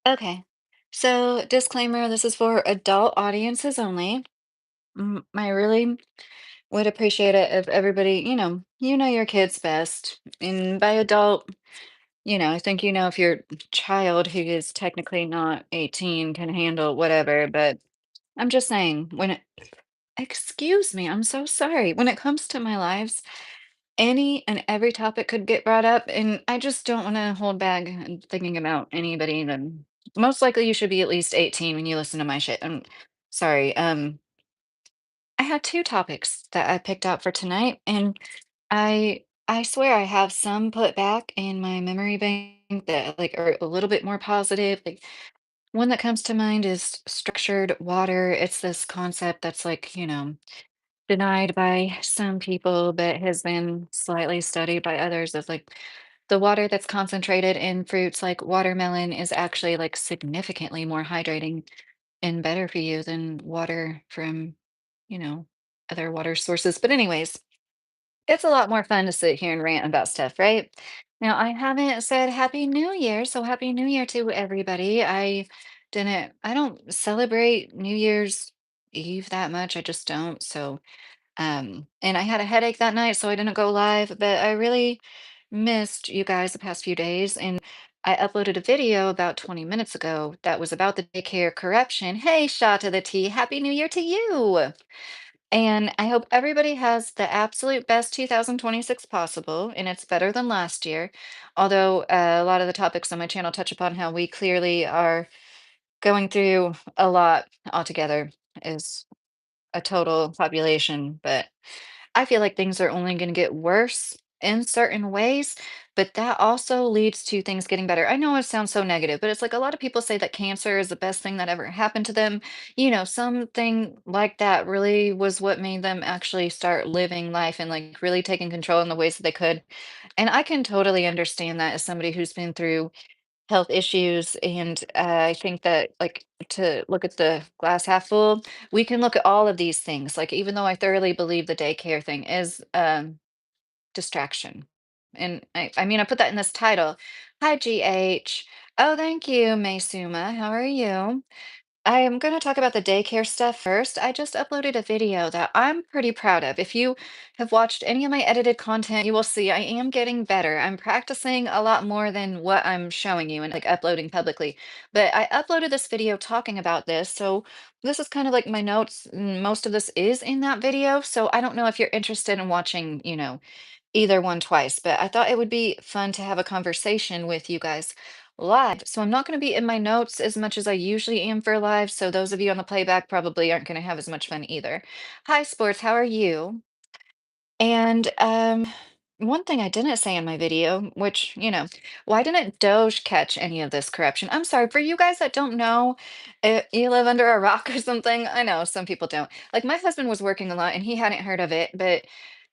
Okay. So, disclaimer, this is for adult audiences only. I really would appreciate it if everybody, you know your kids best. And by adult, I think if your child who is technically not 18 can handle whatever, but I'm just saying, excuse me, I'm so sorry. When it comes to my lives, any and every topic could get brought up, and I just don't want to hold back and thinking about anybody. Then most likely you should be at least 18 when you listen to my shit. I'm sorry. I had two topics that I picked out for tonight, and I swear I have some put back in my memory bank that like are a little bit more positive. Like one that comes to mind is structured water. It's this concept that's like, denied by some people, but has been slightly studied by others as like the water that's concentrated in fruits like watermelon is actually like significantly more hydrating and better for you than water from, you know, other water sources. But anyways, it's a lot more fun to sit here and rant about stuff, right? Now, I haven't said Happy New Year, so Happy New Year to everybody. I don't celebrate New Year's Eve that much. I just don't. So and I had a headache that night, so I didn't go live, but I really missed you guys the past few days. And I uploaded a video about 20 minutes ago that was about the daycare corruption. Hey, Shaw to the T, Happy New Year to you. And I hope everybody has the absolute best 2026 possible, and it's better than last year. Although a lot of the topics on my channel touch upon how we clearly are going through a lot altogether as a total population, but I feel like things are only going to get worse in certain ways, but that also leads to things getting better. I know it sounds so negative, but it's like a lot of people say that cancer is the best thing that ever happened to them. Something like that really was what made them actually start living life and like really taking control in the ways that they could. And I can totally understand that as somebody who's been through health issues. And I think that, like, to look at the glass half full, we can look at all of these things. Like, even though I thoroughly believe the daycare thing is distraction. And I mean, I put that in this title. Hi, GH. Oh, thank you, Maysuma. How are you? I am going to talk about the daycare stuff first. I just uploaded a video that I'm pretty proud of. If you have watched any of my edited content, you will see I am getting better. I'm practicing a lot more than what I'm showing you and like uploading publicly. But I uploaded this video talking about this. So this is kind of like my notes. Most of this is in that video. So I don't know if you're interested in watching, either one twice, but I thought it would be fun to have a conversation with you guys live. So I'm not going to be in my notes as much as I usually am for live. So those of you on the playback probably aren't going to have as much fun either. Hi, Sports. How are you? And one thing I didn't say in my video, which, why didn't Doge catch any of this corruption? I'm sorry, for you guys that don't know, you live under a rock or something. I know some people don't. Like my husband was working a lot and he hadn't heard of it, but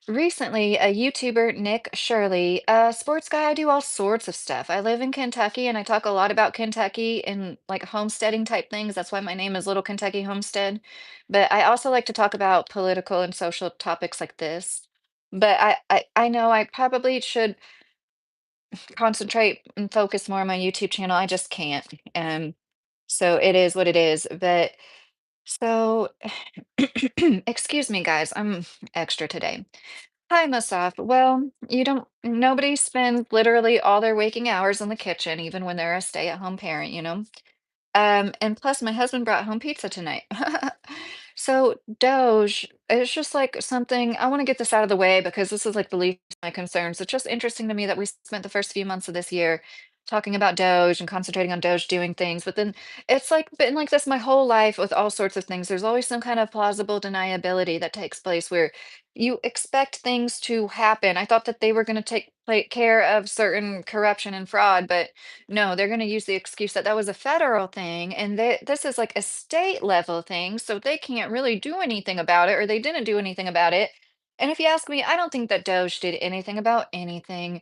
recently, a YouTuber, Nick Shirley, a sports guy, I do all sorts of stuff. I live in Kentucky and I talk a lot about Kentucky and like homesteading type things. That's why my name is Little Kentucky Homestead. But I also like to talk about political and social topics like this. But I know I probably should concentrate and focus more on my YouTube channel. I just can't. So it is what it is. But so, excuse me, guys, I'm extra today. Hi, Masaf. Well, nobody spends literally all their waking hours in the kitchen, even when they're a stay-at-home parent. And plus my husband brought home pizza tonight. So Doge, it's just like something I want to get this out of the way because this is like the least of my concerns. It's just interesting to me that we spent the first few months of this year talking about Doge and concentrating on Doge doing things, but then it's like been like this my whole life with all sorts of things. There's always some kind of plausible deniability that takes place where you expect things to happen. I thought that they were going to take care of certain corruption and fraud, but no, they're going to use the excuse that that was a federal thing and this is like a state level thing, so they can't really do anything about it or they didn't do anything about it. And if you ask me, I don't think that Doge did anything about anything,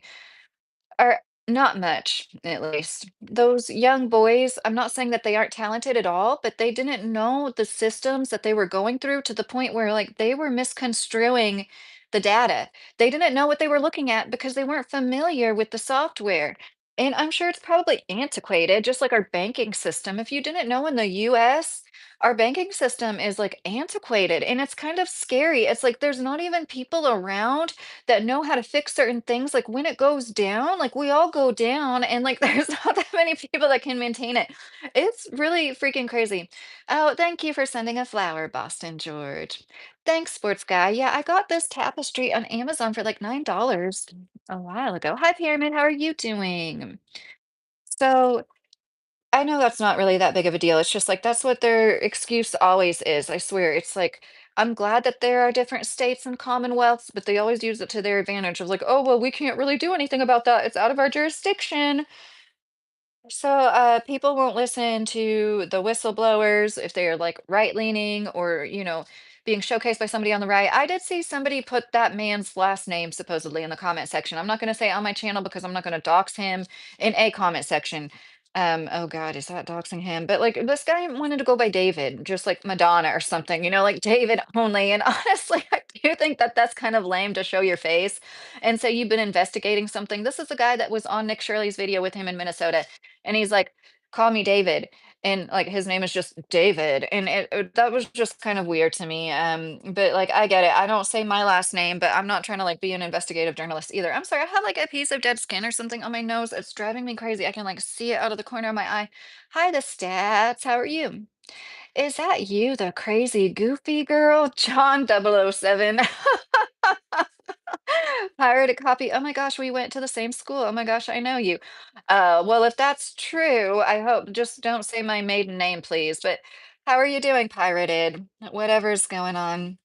or not much, at least. Those young boys, I'm not saying that they aren't talented at all, but they didn't know the systems that they were going through to the point where like they were misconstruing the data. They didn't know what they were looking at because they weren't familiar with the software. And I'm sure it's probably antiquated, just like our banking system. If you didn't know, in the US, our banking system is like antiquated and it's kind of scary. It's like there's not even people around that know how to fix certain things. Like when it goes down, like we all go down and like there's not that many people that can maintain it. It's really freaking crazy. Oh, thank you for sending a flower, Boston George. Thanks, sports guy. Yeah, I got this tapestry on Amazon for like $9 a while ago. Hi, Pyramid. How are you doing? So I know that's not really that big of a deal. It's just like that's what their excuse always is. I swear. It's like, I'm glad that there are different states and commonwealths, but they always use it to their advantage of like, oh, well, we can't really do anything about that. It's out of our jurisdiction. So, people won't listen to the whistleblowers if they're like right leaning or, being showcased by somebody on the right. I did see somebody put that man's last name supposedly in the comment section. I'm not going to say on my channel because I'm not going to dox him in a comment section. Oh God, is that doxing him? But like this guy wanted to go by David, just like Madonna or something, like David only. And honestly, I do think that that's kind of lame to show your face and say you've been investigating something. This is a guy that was on Nick Shirley's video with him in Minnesota and he's like, "Call me David," and, like, his name is just David, and that was just kind of weird to me, but, like, I get it. I don't say my last name, but I'm not trying to, like, be an investigative journalist either. I'm sorry, I have, like, a piece of dead skin or something on my nose. It's driving me crazy. I can, like, see it out of the corner of my eye. Hi, the stats. How are you? Is that you, the crazy goofy girl? John 007. Pirated copy. Oh my gosh, we went to the same school. Oh my gosh, I know you. Well, if that's true, I hope just don't say my maiden name, please. But how are you doing, pirated? Whatever's going on.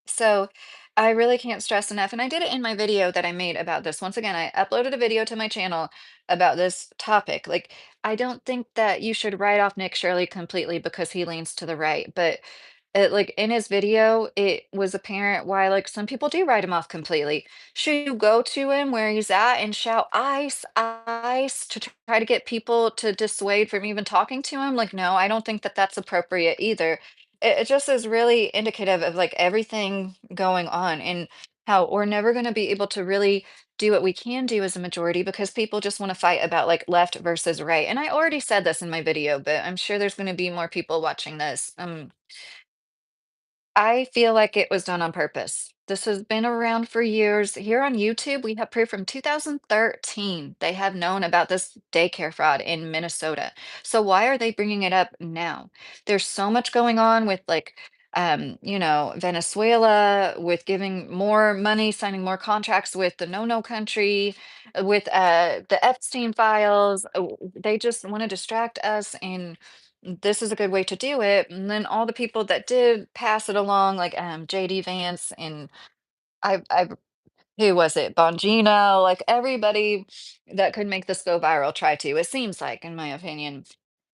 So I really can't stress enough, and I did it in my video that I made about this. Once again, I uploaded a video to my channel about this topic. Like, I don't think that you should write off Nick Shirley completely because he leans to the right, but like in his video, it was apparent why like some people do write him off completely. Should you go to him where he's at and shout ice, ice to try to get people to dissuade from even talking to him? Like, no, I don't think that that's appropriate either. It just is really indicative of like everything going on and how we're never going to be able to really do what we can do as a majority because people just want to fight about like left versus right. And I already said this in my video, but I'm sure there's going to be more people watching this. I feel like it was done on purpose. This has been around for years. Here on YouTube, we have proof from 2013. They have known about this daycare fraud in Minnesota. So why are they bringing it up now? There's so much going on with like, Venezuela, with giving more money, signing more contracts with the no-no country, with the Epstein files. They just want to distract us and this is a good way to do it. And then all the people that did pass it along, like JD Vance and I who was it? Bongino, like everybody that could make this go viral try to, it seems like, in my opinion.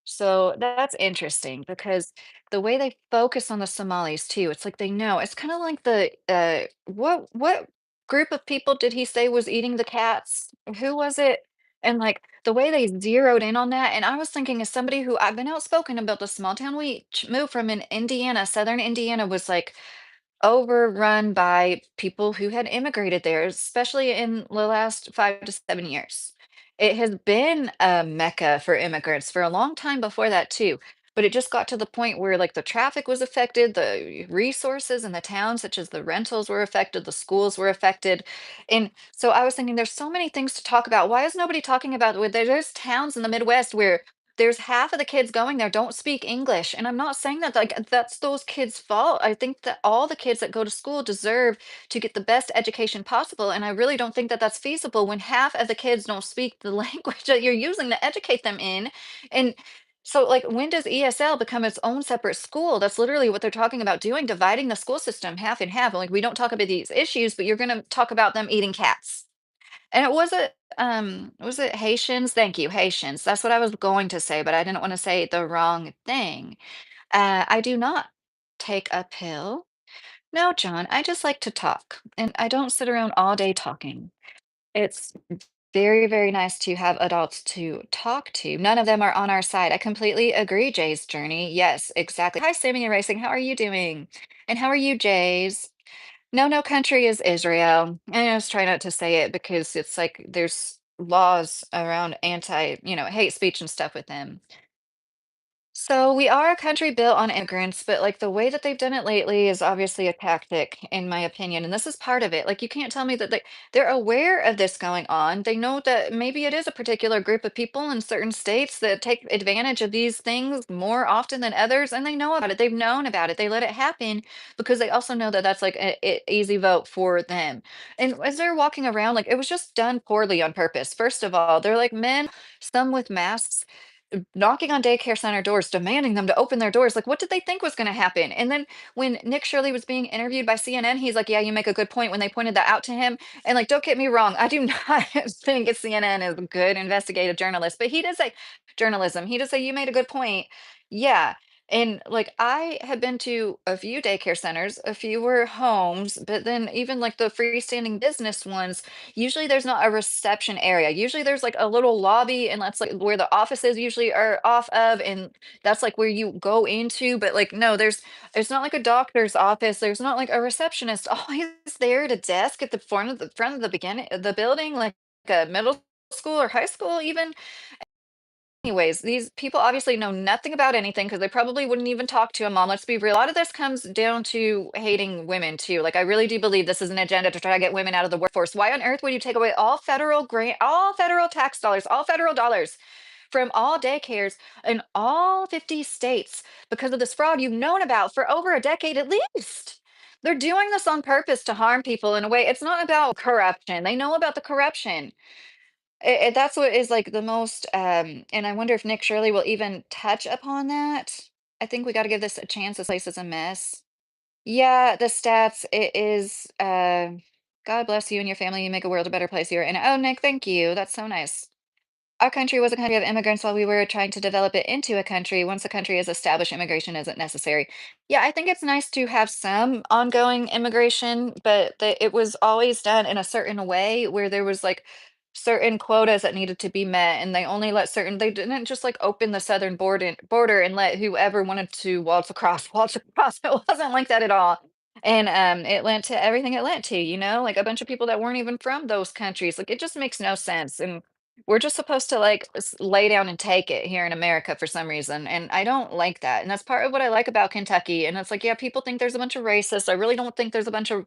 So that's interesting because the way they focus on the Somalis too, it's like they know. It's kind of like the what group of people did he say was eating the cats? Who was it? And like the way they zeroed in on that, and I was thinking as somebody who I've been outspoken about the small town we moved from in Indiana, southern Indiana was like overrun by people who had immigrated there, especially in the last 5 to 7 years. It has been a mecca for immigrants for a long time before that too, but it just got to the point where, like, the traffic was affected, the resources in the town, such as the rentals were affected, the schools were affected, and so I was thinking there's so many things to talk about. Why is nobody talking about where there's towns in the Midwest where there's half of the kids going there don't speak English, and I'm not saying that like that's those kids' fault. I think that all the kids that go to school deserve to get the best education possible, and I really don't think that that's feasible when half of the kids don't speak the language that you're using to educate them in. And so, like, when does ESL become its own separate school? That's literally what they're talking about doing, dividing the school system half and half. Like, we don't talk about these issues, but you're going to talk about them eating cats. And it was it Haitians? Thank you, Haitians. That's what I was going to say, but I didn't want to say the wrong thing. I do not take a pill. No, John, I just like to talk, and I don't sit around all day talking. It's very, very nice to have adults to talk to. None of them are on our side. I completely agree, Jay's journey. Yes, exactly. Hi, Sammy and Racing. How are you doing? And how are you, Jays? No, no country is Israel. And I just try not to say it because it's like there's laws around hate speech and stuff with them. So we are a country built on immigrants, but like the way that they've done it lately is obviously a tactic, in my opinion. And this is part of it. Like you can't tell me that they're aware of this going on. They know that maybe it is a particular group of people in certain states that take advantage of these things more often than others, and they know about it. They've known about it. They let it happen because they also know that that's like a easy vote for them. And as they're walking around, like it was just done poorly on purpose. First of all, they're like men, some with masks knocking on daycare center doors, demanding them to open their doors. Like, what did they think was going to happen? And then when Nick Shirley was being interviewed by CNN, he's like, "Yeah, you make a good point." When they pointed that out to him, and like, don't get me wrong, I do not think CNN is a good investigative journalist, but he does say journalism. He does say you made a good point. Yeah. And like I have been to a few daycare centers, a few were homes, but then even like the freestanding business ones, usually there's not a reception area. Usually there's like a little lobby, and that's like where the offices usually are off of, and that's like where you go into. But like no, there's not like a doctor's office. There's not like a receptionist always there at a desk at the front of the beginning of the building, like a middle school or high school even. Anyways, these people obviously know nothing about anything because they probably wouldn't even talk to a mom. Let's be real. A lot of this comes down to hating women too. Like I really do believe this is an agenda to try to get women out of the workforce. Why on earth would you take away all federal grant, all federal tax dollars, all federal dollars from all daycares in all 50 states because of this fraud you've known about for over a decade at least? They're doing this on purpose to harm people in a way. It's not about corruption. They know about the corruption. That's what is like the most, and I wonder if Nick Shirley will even touch upon that. I think we got to give this a chance. This place is a mess. Yeah, the stats, it is, God bless you and your family. You make a world a better place here. And oh, Nick, thank you. That's so nice. Our country was a country of immigrants while we were trying to develop it into a country. Once a country is established, immigration isn't necessary. Yeah, I think it's nice to have some ongoing immigration, but it was always done in a certain way where there was like certain quotas that needed to be met, and they only let certain. They didn't just like open the southern border and let whoever wanted to waltz across, waltz across. It wasn't like that at all. And it lent to everything it lent to, like a bunch of people that weren't even from those countries. Like it just makes no sense. And we're just supposed to like lay down and take it here in America for some reason. And I don't like that. And that's part of what I like about Kentucky. And it's like, yeah, people think there's a bunch of racists. I really don't think there's a bunch of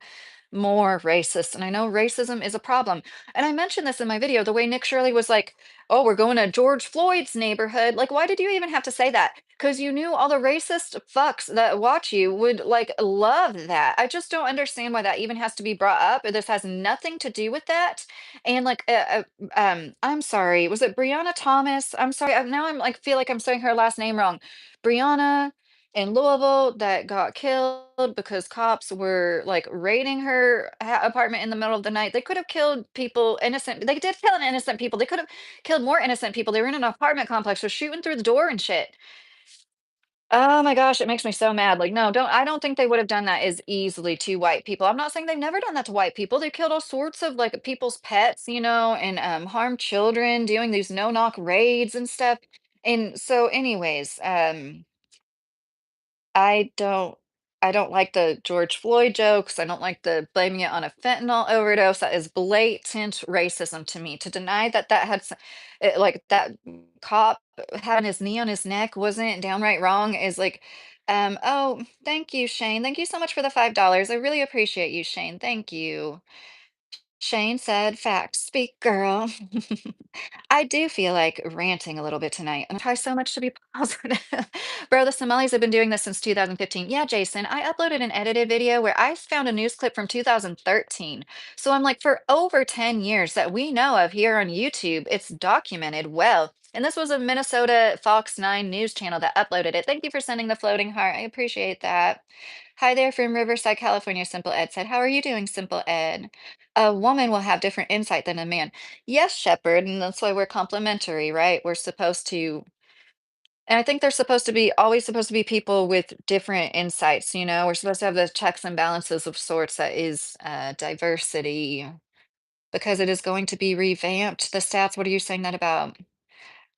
more racist. And I know racism is a problem. And I mentioned this in my video, the way Nick Shirley was like, "Oh, we're going to George Floyd's neighborhood." Like, why did you even have to say that? Because you knew all the racist fucks that watch you would like love that. I just don't understand why that even has to be brought up. This has nothing to do with that. And like, I'm sorry, was it Brianna Thomas? I'm sorry. Now I'm like, feel like I'm saying her last name wrong. Brianna in Louisville that got killed because cops were like raiding her apartment in the middle of the night. They could have killed people innocent. They did kill an innocent people. They could have killed more innocent people. They were in an apartment complex, was shooting through the door and shit. Oh my gosh, it makes me so mad. Like, no, I don't think they would have done that as easily to white people. I'm not saying they've never done that to white people. They killed all sorts of like people's pets, and harmed children doing these no-knock raids and stuff. And so, anyways, I don't I don't like the George Floyd jokes. I don't like the blaming it on a fentanyl overdose. That is blatant racism to me. To deny that that had like that cop having his knee on his neck wasn't downright wrong is like, oh, thank you, Shane. Thank you so much for the $5. I really appreciate you, Shane. Thank you. Shane said, "Facts speak, girl." I do feel like ranting a little bit tonight, and I try so much to be positive. Bro, the Somalis have been doing this since 2015. Yeah, Jason, I uploaded an edited video where I found a news clip from 2013. So I'm like, for over 10 years that we know of here on YouTube, it's documented well. And this was a Minnesota Fox 9 news channel that uploaded it. Thank you for sending the floating heart. I appreciate that. Hi there from Riverside, California, Simple Ed said. How are you doing, Simple Ed? A woman will have different insight than a man. Yes, Shepherd, and that's why we're complementary, right? We're supposed to, and I think there's supposed to be always supposed to be people with different insights, We're supposed to have the checks and balances of sorts that is diversity because it is going to be revamped. The stats, what are you saying that about?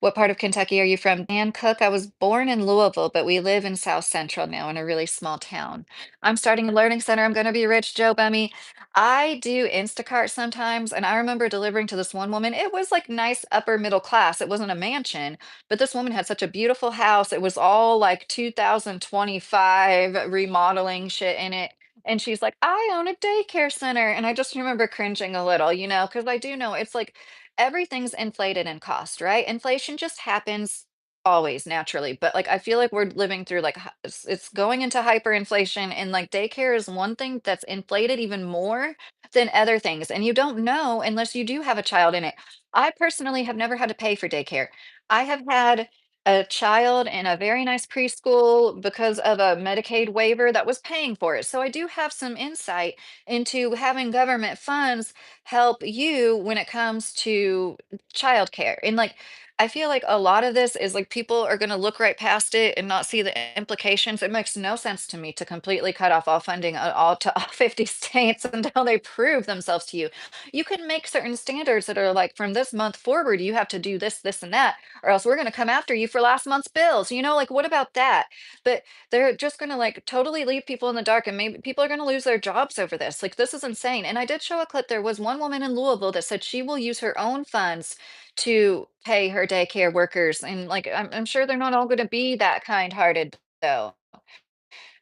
What part of Kentucky are you from? Dan Cook. I was born in Louisville, but we live in South Central now in a really small town. I'm starting a learning center. I'm going to be rich, Joe Bummy. I do Instacart sometimes, and I remember delivering to this one woman. It was like nice upper middle class. It wasn't a mansion, but this woman had such a beautiful house. It was all like 2025 remodeling shit in it. And she's like, I own a daycare center. And I just remember cringing a little, because I do know it's like everything's inflated in cost, right? Inflation just happens always naturally, but like I feel like we're living through like it's going into hyperinflation, and like daycare is one thing that's inflated even more than other things. And you don't know unless you do have a child in it. I personally have never had to pay for daycare. I have had a child in a very nice preschool because of a Medicaid waiver that was paying for it. So I do have some insight into having government funds help you when it comes to childcare. And like, I feel like a lot of this is like people are going to look right past it and not see the implications. It makes no sense to me to completely cut off all funding all to all 50 states until they prove themselves to you. You can make certain standards that are like from this month forward, you have to do this, this, and that, or else we're going to come after you for last month's bills. Like what about that? But they're just going to like totally leave people in the dark, and maybe people are going to lose their jobs over this. Like this is insane. And I did show a clip. There was one woman in Louisville that said she will use her own funds to pay her daycare workers, and like I'm sure they're not all going to be that kind-hearted though,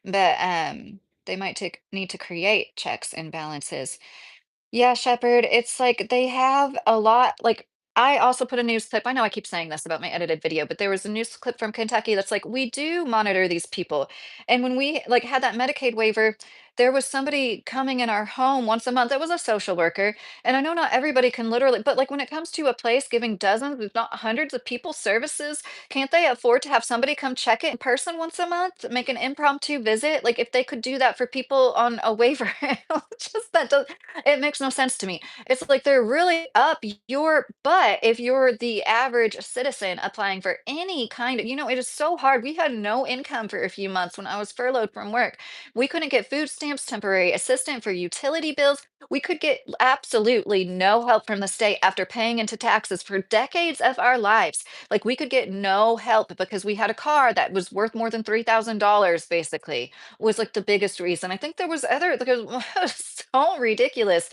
but they might take need to create checks and balances. Yeah, Shepherd, it's like they have a lot. Like, I also put a news clip. I know I keep saying this about my edited video, but there was a news clip from Kentucky that's like, we do monitor these people. And when we like had that Medicaid waiver, there was somebody coming in our home once a month. It was a social worker. And I know not everybody can literally, but like when it comes to a place giving dozens, if not hundreds of people services, can't they afford to have somebody come check it in person once a month, make an impromptu visit? Like if they could do that for people on a waiver, just that does it makes no sense to me. It's like they're really up your butt if you're the average citizen applying for any kind of, it is so hard. We had no income for a few months when I was furloughed from work. We couldn't get food stamps, temporary assistance for utility bills. We could get absolutely no help from the state after paying into taxes for decades of our lives. Like we could get no help because we had a car that was worth more than $3,000 basically was like the biggest reason. I think there was other because it was so ridiculous.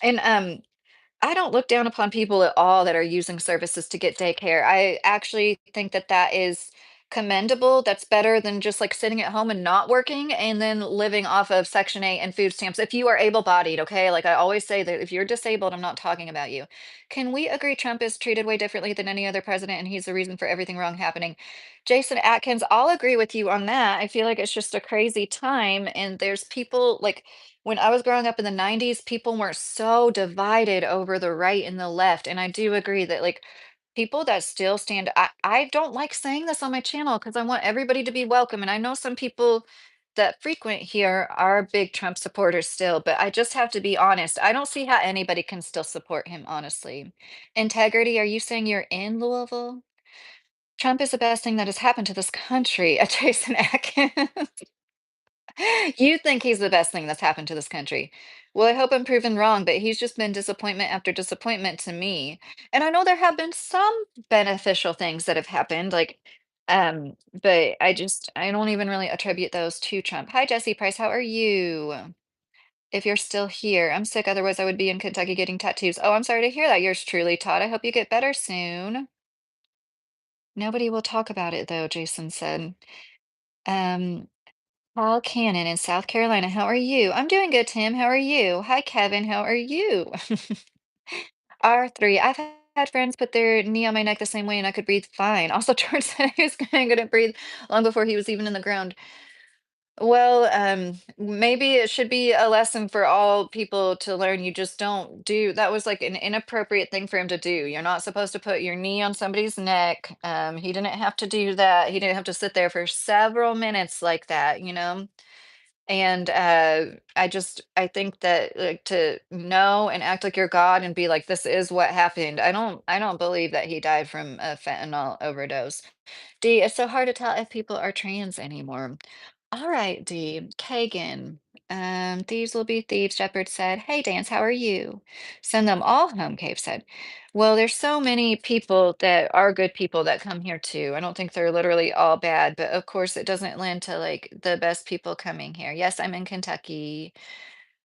And I don't look down upon people at all that are using services to get daycare. I actually think that that is commendable. That's better than just like sitting at home and not working and then living off of Section 8 and food stamps. If you are able-bodied, okay? Like I always say that if you're disabled, I'm not talking about you. Can we agree Trump is treated way differently than any other president and he's the reason for everything wrong happening? Jason Atkins, I'll agree with you on that. I feel like it's just a crazy time and there's people like when I was growing up in the 90s, people weren't so divided over the right and the left. And I do agree that like people that still stand, I don't like saying this on my channel because I want everybody to be welcome. And I know some people that frequent here are big Trump supporters still, but I just have to be honest. I don't see how anybody can still support him, honestly. Integrity, are you saying you're in Louisville? Trump is the best thing that has happened to this country. Jason Atkins. You think he's the best thing that's happened to this country. Well, I hope I'm proven wrong, but he's just been disappointment after disappointment to me. And I know there have been some beneficial things that have happened, like, but I don't even really attribute those to Trump. Hi, Jesse Price, how are you? If you're still here, I'm sick, otherwise I would be in Kentucky getting tattoos. Oh, I'm sorry to hear that. Yours truly, Todd. I hope you get better soon. Nobody will talk about it though, Jason said. Um, Paul Cannon in South Carolina. How are you? I'm doing good, Tim. How are you? Hi, Kevin. How are you? R3. I've had friends put their knee on my neck the same way and I could breathe fine. Also, George said he was going to breathe long before he was even in the ground. Well, maybe it should be a lesson for all people to learn. You just don't do that was like an inappropriate thing for him to do. You're not supposed to put your knee on somebody's neck. He didn't have to do that. He didn't have to sit there for several minutes like that. And I think that like to know and act like you're God and be like, this is what happened. I don't believe that he died from a fentanyl overdose. D, it's so hard to tell if people are trans anymore. All right, Dee. Kagan. Thieves will be thieves, Shepherd said. Hey, Dance, how are you? Send them all home, Cave said. Well, there's so many people that are good people that come here too. I don't think they're literally all bad, but of course it doesn't lend to like the best people coming here. Yes, I'm in Kentucky.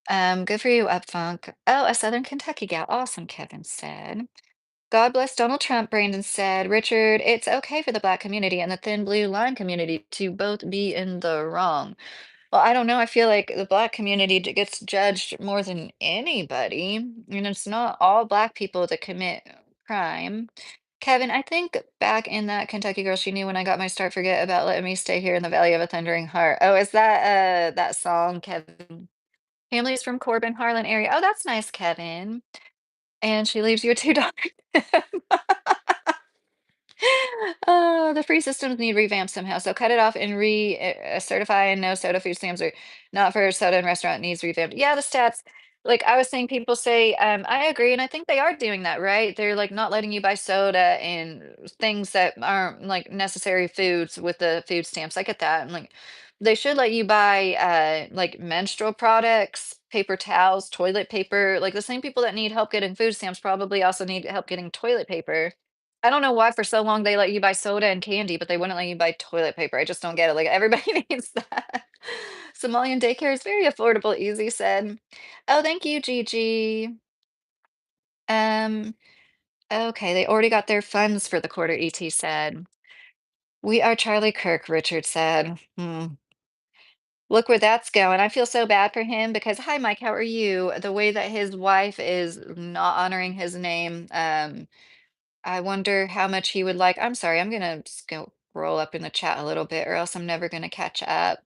Good for you, Upfunk. Oh, a Southern Kentucky gal. Awesome, Kevin said. God bless Donald Trump, Brandon said. Richard, it's okay for the black community and the thin blue line community to both be in the wrong. Well, I don't know. I feel like the black community gets judged more than anybody. And it's not all black people that commit crime. Kevin, I think back in that Kentucky Girl, she knew when I got my start, forget about letting me stay here in the Valley of a Thundering Heart. Oh, is that that song, Kevin? Families from Corbin, Harlan area. Oh, that's nice, Kevin. And she leaves you a $2. The free systems need revamped somehow. So cut it off and certify and no soda food stamps are not for soda and restaurant needs revamped. Yeah, the stats. Like I was saying, people say, I agree, and I think they are doing that, right? They're like not letting you buy soda and things that aren't like necessary foods with the food stamps. I get that. And like they should let you buy like menstrual products, paper towels, toilet paper. Like the same people that need help getting food stamps probably also need help getting toilet paper. I don't know why for so long they let you buy soda and candy, but they wouldn't let you buy toilet paper. I just don't get it. Like everybody needs that. Somalian daycare is very affordable, Easy said. Oh, thank you, Gigi. Um, okay, they already got their funds for the quarter, ET said. We are Charlie Kirk, Richard said. Look where that's going. I feel so bad for him because, hi, Mike, how are you? The way that his wife is not honoring his name. I wonder how much he would like. I'm sorry, I'm gonna just go roll up in the chat a little bit, or else I'm never gonna catch up.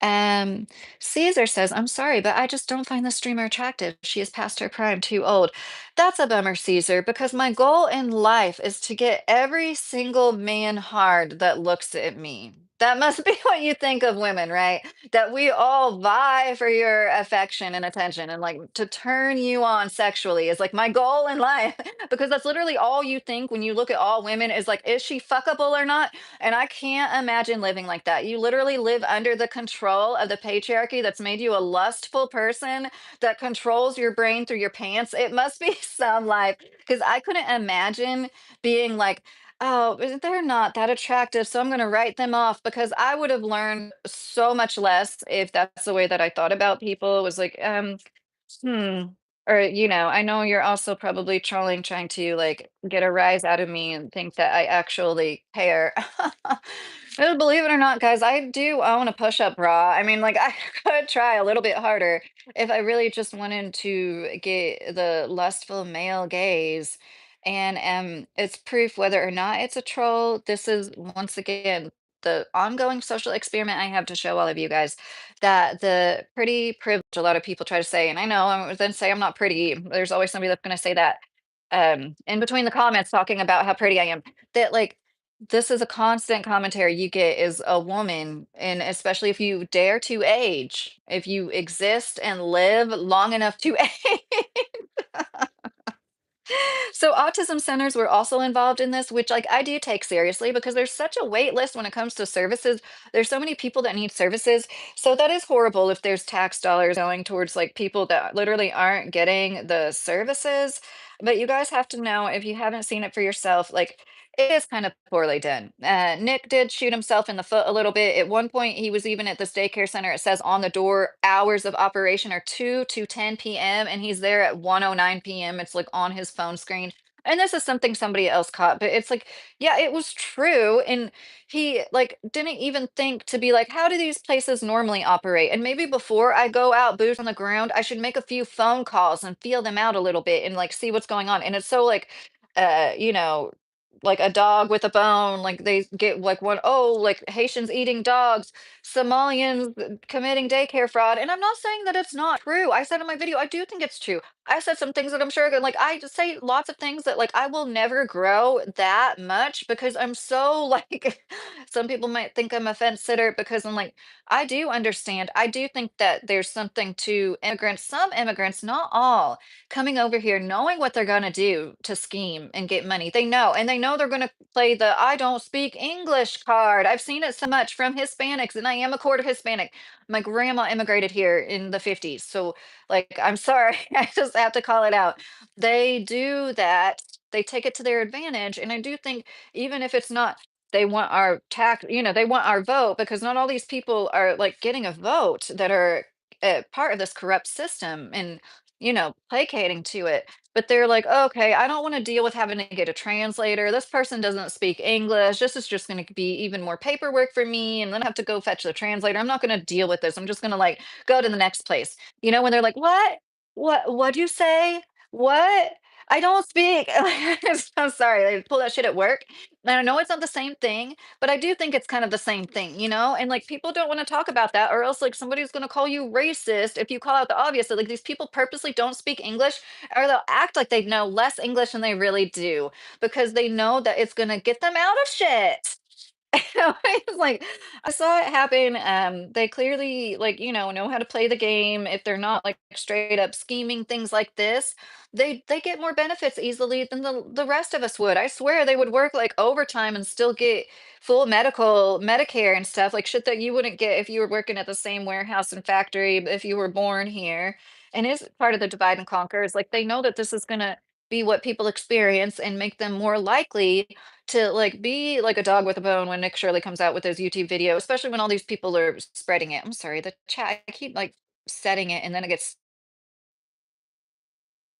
Um, Caesar says, I'm sorry, but I just don't find the streamer attractive. She is past her prime, too old. That's a bummer, Caesar, because my goal in life is to get every single man hard that looks at me. That must be what you think of women, right? That we all vie for your affection and attention and like to turn you on sexually is like my goal in life because that's literally all you think when you look at all women is like, is she fuckable or not? And I can't imagine living like that. You literally live under the control of the patriarchy that's made you a lustful person that controls your brain through your pants. It must be some life because I couldn't imagine being like, oh, they're not that attractive. So I'm going to write them off because I would have learned so much less if that's the way that I thought about people. It was like, hmm. Or, I know you're also probably trolling, trying to like get a rise out of me and think that I actually care. Well, believe it or not, guys, I do own a push-up bra. I mean, like I could try a little bit harder if I really just wanted to get the lustful male gaze. And it's proof whether or not it's a troll. This is once again the ongoing social experiment I have to show all of you guys that the pretty privilege a lot of people try to say, and I know then say I'm not pretty. There's always somebody that's going to say that in between the comments talking about how pretty I am. That like this is a constant commentary you get is a woman, and especially if you dare to age, if you exist and live long enough to age. So autism centers were also involved in this, which like I do take seriously because there's such a wait list when it comes to services. There's so many people that need services. So that is horrible if there's tax dollars going towards like people that literally aren't getting the services. But you guys have to know if you haven't seen it for yourself, like it is kind of poorly done. Nick did shoot himself in the foot a little bit. At one point, he was even at this daycare center. It says on the door, hours of operation are 2 to 10 p.m. and he's there at 1:09 p.m. It's like on his phone screen. And this is something somebody else caught, but it's like, yeah, it was true. And he like didn't even think to be like, how do these places normally operate? And maybe before I go out boots on the ground, I should make a few phone calls and feel them out a little bit and like see what's going on. And it's so like uh, you know, like a dog with a bone, like they get like one, oh, like Haitians eating dogs, Somalians committing daycare fraud. And I'm not saying that it's not true. I said in my video, I do think it's true. I said some things that I'm sure, like I just say lots of things that like I will never grow that much because I'm so like, some people might think I'm a fence sitter because I'm like, I do understand. I do think that there's something to immigrants, some immigrants, not all, coming over here knowing what they're going to do to scheme and get money. They know, and they know they're gonna play the "I don't speak English" card. I've seen it so much from Hispanics, and I am a quarter Hispanic. My grandma immigrated here in the 50s, so, like, I'm sorry, I just have to call it out. They do that. They take it to their advantage, and I do think even if it's not they want our tax, they want our vote because not all these people are, like, getting a vote that are, part of this corrupt system and, placating to it. But they're like, "Okay, I don't wanna deal with having to get a translator. This person doesn't speak English. This is just gonna be even more paperwork for me, and then I have to go fetch the translator. I'm not gonna deal with this. I'm just gonna, like, go to the next place." When they're like, "What? What'd you say? What? I don't speak." I'm sorry, they pull that shit at work. And I know it's not the same thing, but I do think it's kind of the same thing, And, like, people don't wanna talk about that or else, like, somebody's gonna call you racist if you call out the obvious. So, like, these people purposely don't speak English or they'll act like they know less English than they really do because they know that it's gonna get them out of shit. It's like I saw it happen. They clearly, like, know how to play the game. If they're not like straight up scheming things like this, they get more benefits easily than the rest of us would. I swear they would work like overtime and still get full medical, Medicare and stuff, like shit that you wouldn't get if you were working at the same warehouse and factory if you were born here. And is part of the divide and conquer is like they know that this is gonna be what people experience and make them more likely to, like, be like a dog with a bone when Nick Shirley comes out with his YouTube video, especially when all these people are spreading it. I'm sorry, the chat, I keep, like, setting it and then it gets,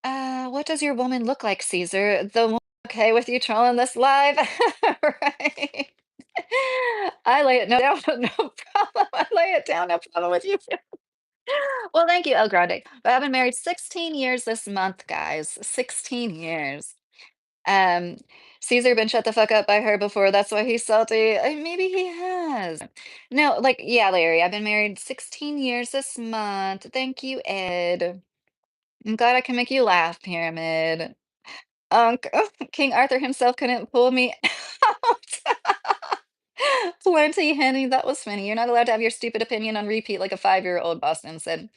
what does your woman look like, Caesar? The one okay with you trolling this live? Right. I lay it no down, no problem. I lay it down, no problem with you. Well, thank you, El Grande. But I've been married 16 years this month, guys. 16 years. Um, Caesar been shut the fuck up by her before, that's why he's salty. Maybe he has. No, like, yeah, Larry, I've been married 16 years this month. Thank you, Ed. I'm glad I can make you laugh, Pyramid. King Arthur himself couldn't pull me out. Plenty, Henny, that was funny. You're not allowed to have your stupid opinion on repeat like a 5-year-old, Boston said.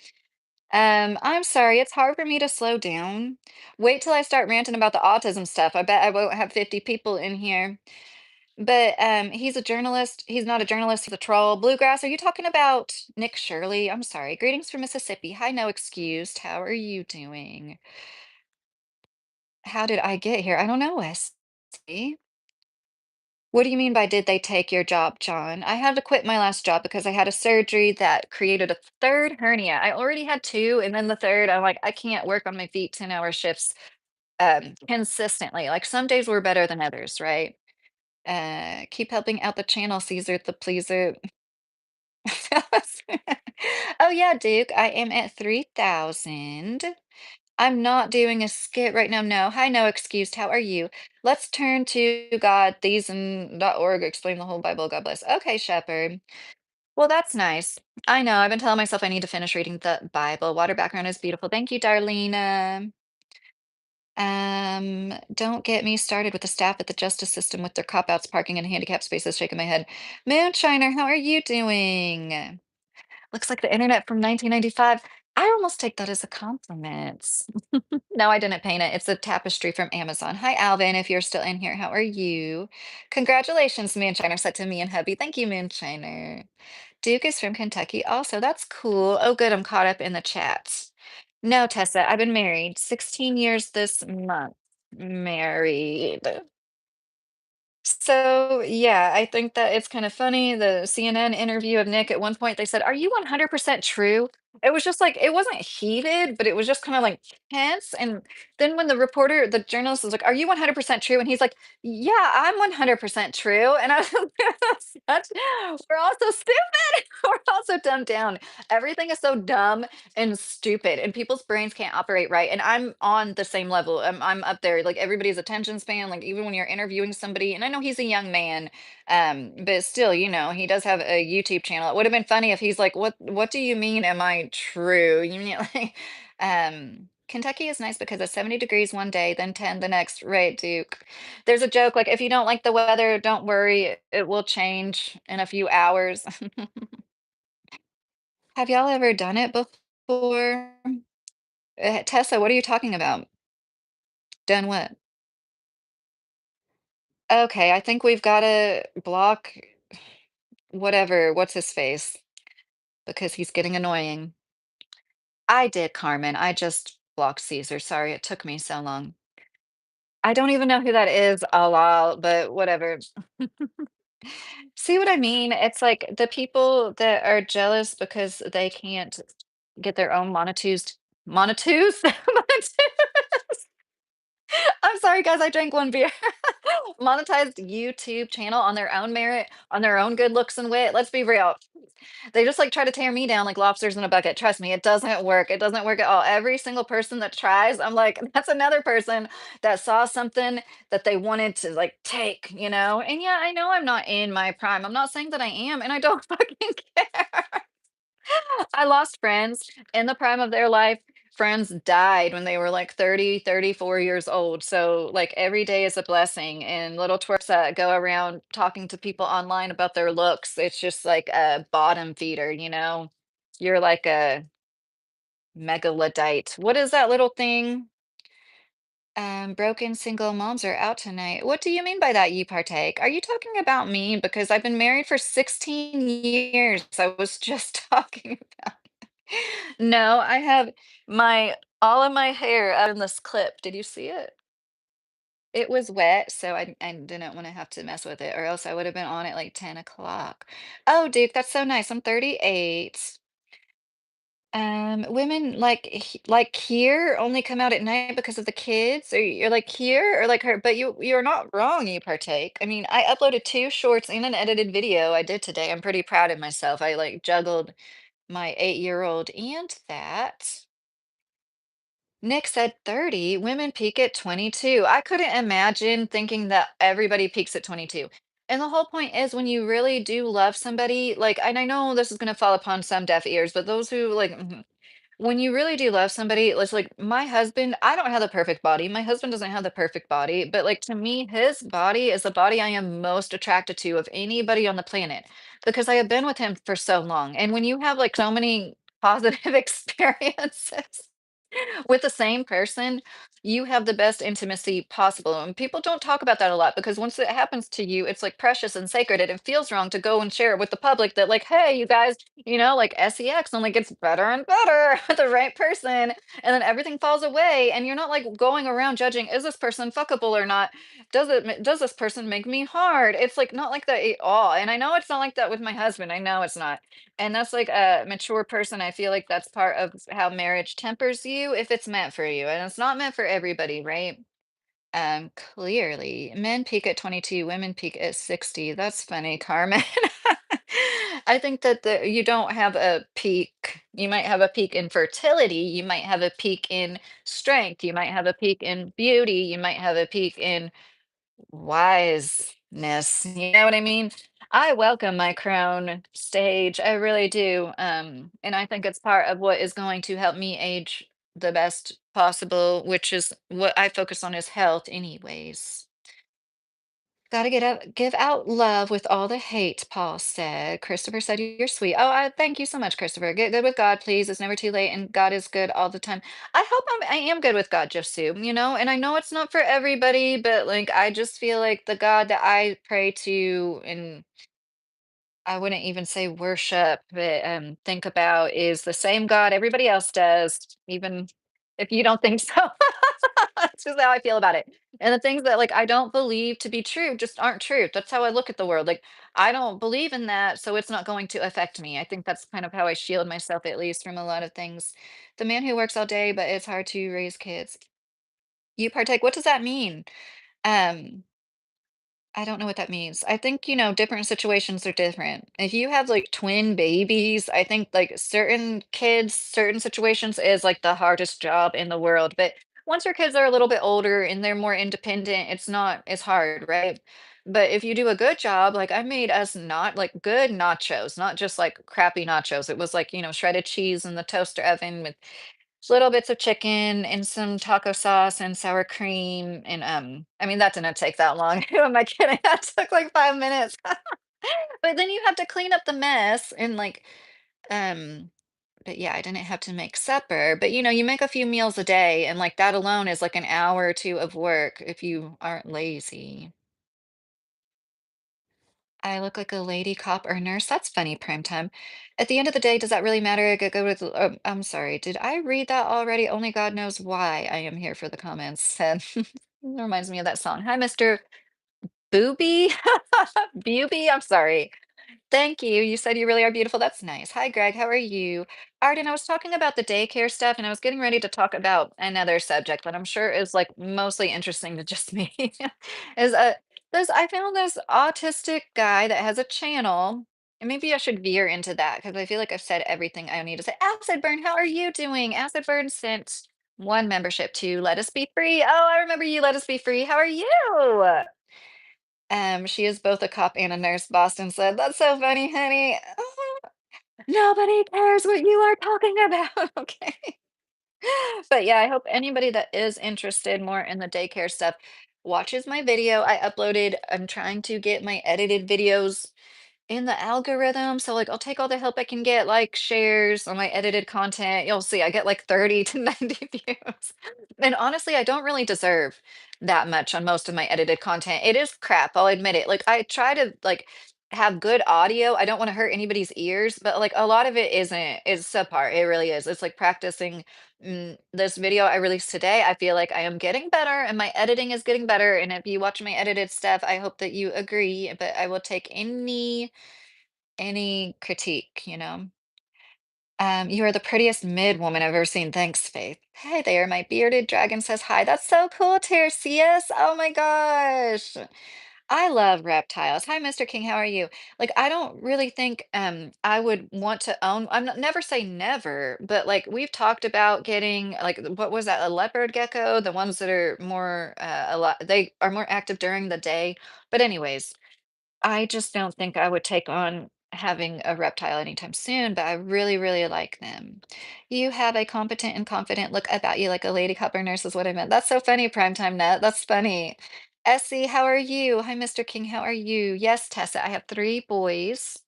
I'm sorry, it's hard for me to slow down. Wait till I start ranting about the autism stuff. I bet I won't have 50 people in here. But he's a journalist. He's not a journalist, he's a troll. Bluegrass, are you talking about Nick Shirley? I'm sorry. Greetings from Mississippi. Hi, no excused. How are you doing? How did I get here? I don't know, Wesley. What do you mean by did they take your job, John? I had to quit my last job because I had a surgery that created a third hernia. I already had two, and then the third, I'm like, I can't work on my feet 10-hour shifts consistently. Like some days were better than others, right? Keep helping out the channel, Caesar the pleaser. Oh yeah, Duke, I am at 3,000. I'm not doing a skit right now. No. Hi, no excused. How are you? Let's turn to God, theism.org, explain the whole Bible. God bless. Okay, Shepherd. Well, that's nice. I know. I've been telling myself I need to finish reading the Bible. Water background is beautiful. Thank you, Darlena. Don't get me started with the staff at the justice system with their cop-outs, parking, and handicap spaces, shaking my head. Moonshiner, how are you doing? Looks like the internet from 1995. I almost take that as a compliment. No, I didn't paint it. It's a tapestry from Amazon. Hi, Alvin, if you're still in here. How are you? Congratulations, Moonshiner, said to me and hubby. Thank you, Moonshiner. Duke is from Kentucky also. That's cool. Oh, good. I'm caught up in the chat. No, Tessa, I've been married 16 years this month. Married. So, yeah, I think that it's kind of funny. The CNN interview of Nick at one point, they said, "Are you 100% true?" It was just like, it wasn't heated, but it was just kind of like tense. And then when the journalist was like, "Are you 100% true?" And he's like, "Yeah, I'm 100% true." And I was like, we're all so stupid. We're all so dumbed down. Everything is so dumb and stupid, and people's brains can't operate right. And I'm on the same level. I'm up there, like everybody's attention span. Like even when you're interviewing somebody, and I know he's a young man, but still, he does have a YouTube channel. It would have been funny if he's like, "What do you mean? Am I true?" You mean like, Kentucky is nice because it's 70 degrees one day, then 10 the next. Right, Duke? There's a joke like if you don't like the weather, don't worry, it will change in a few hours. Have y'all ever done it before? Tessa, what are you talking about? Done what? Okay, I think we've gotta block whatever, what's his face, because he's getting annoying. I did, Carmen. I just blocked Caesar. Sorry, it took me so long. I don't even know who that is, a lot, but whatever. See what I mean? It's like the people that are jealous because they can't get their own monetized I'm sorry, guys, I drank 1 beer. Monetized YouTube channel on their own merit, on their own good looks and wit. Let's be real. They just like try to tear me down like lobsters in a bucket. Trust me, it doesn't work. It doesn't work at all. Every single person that tries, I'm like, that's another person that saw something that they wanted to like take, you know? And yeah, I know I'm not in my prime. I'm not saying that I am, and I don't fucking care. I lost friends in the prime of their life. Friends died when they were like 30, 34 years old. So, like, every day is a blessing. And little twerps that go around talking to people online about their looks, it's just like a bottom feeder, you know? You're like a megalodite. What is that little thing? Broken single moms are out tonight. What do you mean by that, you partake? Are you talking about me? Because I've been married for 16 years. I was just talking about. No, I have my all of my hair out in this clip. Did you see it? It was wet, so I didn't want to have to mess with it, or else I would have been on at like 10 o'clock. Oh, Duke, that's so nice. I'm 38. Women like here only come out at night because of the kids, or you're like here, or like her, but you're not wrong, you partake. I mean, I uploaded 2 shorts and an edited video I did today. I'm pretty proud of myself. I like juggled my 8-year-old and that. Nick said 30. Women peak at 22. I couldn't imagine thinking that everybody peaks at 22. And the whole point is when you really do love somebody, like, and I know this is going to fall upon some deaf ears, but those who like, when you really do love somebody, it's like my husband, I don't have the perfect body. My husband doesn't have the perfect body, but like to me, his body is the body I am most attracted to of anybody on the planet because I have been with him for so long. And when you have like so many positive experiences, with the same person, you have the best intimacy possible. And people don't talk about that a lot because once it happens to you, it's like precious and sacred. And it feels wrong to go and share it with the public that, like, hey, you guys, like sex only gets better and better with the right person. And then everything falls away. And you're not like going around judging, is this person fuckable or not? Does this person make me hard? It's like not like that at all. And I know it's not like that with my husband. I know it's not. And that's like a mature person. I feel like that's part of how marriage tempers you if it's meant for you. And it's not meant for everybody, right? Clearly, men peak at 22, women peak at 60. That's funny, Carmen. I think that you don't have a peak. You might have a peak in fertility. You might have a peak in strength. You might have a peak in beauty. You might have a peak in wiseness, you know what I mean? I welcome my crown stage, I really do, and I think it's part of what is going to help me age the best possible, which is what I focus on is health anyways. Gotta give out love with all the hate, Paul said. Christopher said, "You're sweet." Oh, I thank you so much, Christopher. Get good with God, please. It's never too late, and God is good all the time. I am good with God, just and I know it's not for everybody, but like I just feel like the God that I pray to and I wouldn't even say worship, but think about is the same God everybody else does, even if you don't think so. That's just how I feel about it. And the things that like I don't believe to be true just aren't true. That's how I look at the world. Like I don't believe in that, so it's not going to affect me. I think that's kind of how I shield myself at least from a lot of things. The man who works all day, but it's hard to raise kids. You partake. What does that mean? Um, I don't know what that means. I think, different situations are different. If you have like twin babies, I think like certain kids, certain situations is like the hardest job in the world. But once your kids are a little bit older and they're more independent, it's not as hard, right? But if you do a good job, like I made us not like good nachos, not just like crappy nachos. It was like, shredded cheese in the toaster oven with little bits of chicken and some taco sauce and sour cream, and, I mean, that didn't take that long. Who am I kidding? That took, like, 5 minutes. But then you have to clean up the mess and, like, um but, yeah, I didn't have to make supper, but, you make a few meals a day, and, like, that alone is, like, an hour or 2 of work if you aren't lazy. I look like a lady cop or nurse. That's funny, prime time. At the end of the day, does that really matter? I could go with, I'm sorry. Did I read that already? Only God knows why I am here for the comments. Reminds me of that song. Hi, Mr. Booby. Booby. I'm sorry. Thank you. You said you really are beautiful. That's nice. Hi, Greg. How are you? Arden, I was talking about the daycare stuff and I was getting ready to talk about another subject that I'm sure is like mostly interesting to just me. Is I found this autistic guy that has a channel, and maybe I should veer into that because I feel like I've said everything I need to say. Acid Burn, how are you doing? Acid Burn sent one membership to Let Us Be Free. Oh, I remember you, Let Us Be Free. How are you? She is both a cop and a nurse, Boston said. That's so funny, honey. Nobody cares what you are talking about. Okay. But yeah, I hope anybody that is interested more in the daycare stuff watches my video. I'm trying to get my edited videos in the algorithm. So like I'll take all the help I can get, like shares on my edited content. You'll see I get like 30 to 90 views. And honestly, I don't really deserve that much on most of my edited content. It is crap, I'll admit it. Like I try to like have good audio. I don't want to hurt anybody's ears, but like a lot of it isn't is subpar. It really is. It's like practicing this video I released today. I feel like I am getting better and my editing is getting better. And if you watch my edited stuff, I hope that you agree, but I will take any critique, you know. You are the prettiest mid woman I've ever seen. Thanks, Faith. Hey there, my bearded dragon says hi. That's so cool, Tercius. Oh my gosh. I love reptiles. Hi, Mr. King. How are you? Like, I don't really think I would want to own. Never say never, but like we've talked about getting like what was that, a leopard gecko, the ones that are more a lot they are more active during the day. But anyways, I just don't think I would take on having a reptile anytime soon, but I really, really like them. You have a competent and confident look about you, like a lady copper nurse is what I meant. That's so funny, Primetime Net. That's funny. Essie, how are you? Hi, Mr. King. How are you? Yes, Tessa, I have three boys.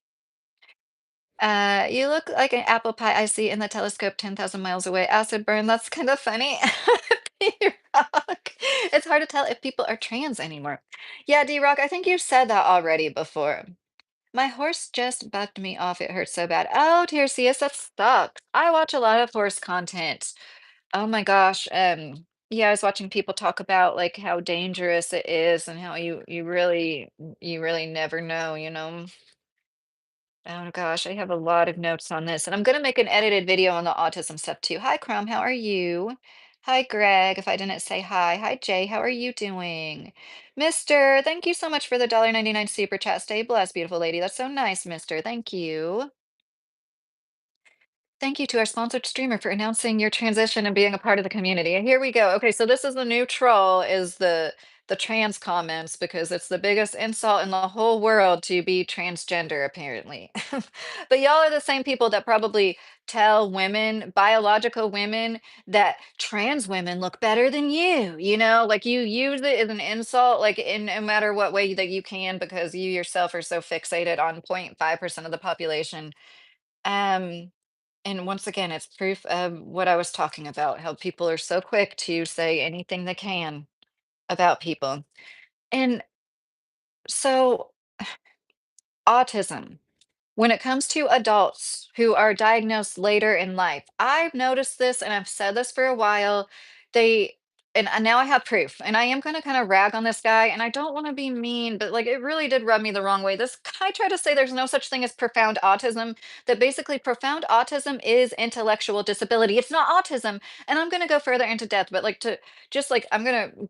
You look like an apple pie I see in the telescope 10,000 miles away. Acid burn, that's kind of funny. D-Rock. It's hard to tell if people are trans anymore. Yeah, D-Rock, I think you've said that already before. My horse just bucked me off. It hurts so bad. Oh, dear, CS, that sucks. I watch a lot of horse content. Oh my gosh. Yeah, I was watching people talk about like how dangerous it is and how you really never know, you know. Oh gosh, I have a lot of notes on this, and I'm gonna make an edited video on the autism stuff too. Hi, Chrome, how are you? Hi, Greg. If I didn't say hi. Hi, Jay. How are you doing? Mister, thank you so much for the $1.99 super chat. Stay blessed, beautiful lady. That's so nice, Mister. Thank you. Thank you to our sponsored streamer for announcing your transition and being a part of the community. Here we go. Okay, so this is the new troll, is the trans comments because it's the biggest insult in the whole world to be transgender, apparently. But y'all are the same people that probably tell women, biological women, that trans women look better than you know, like you use it as an insult, like in no matter what way that you can, because you yourself are so fixated on 0.5% of the population. Um, and once again, it's proof of what I was talking about, how people are so quick to say anything they can about people. And so, autism, when it comes to adults who are diagnosed later in life, I've noticed this and I've said this for a while. They, and now I have proof, and I am going to kind of rag on this guy, and I don't want to be mean, but like it really did rub me the wrong way. This guy tried to say there's no such thing as profound autism, that basically profound autism is intellectual disability. It's not autism. And I'm going to go further into depth, but like to just like, I'm going to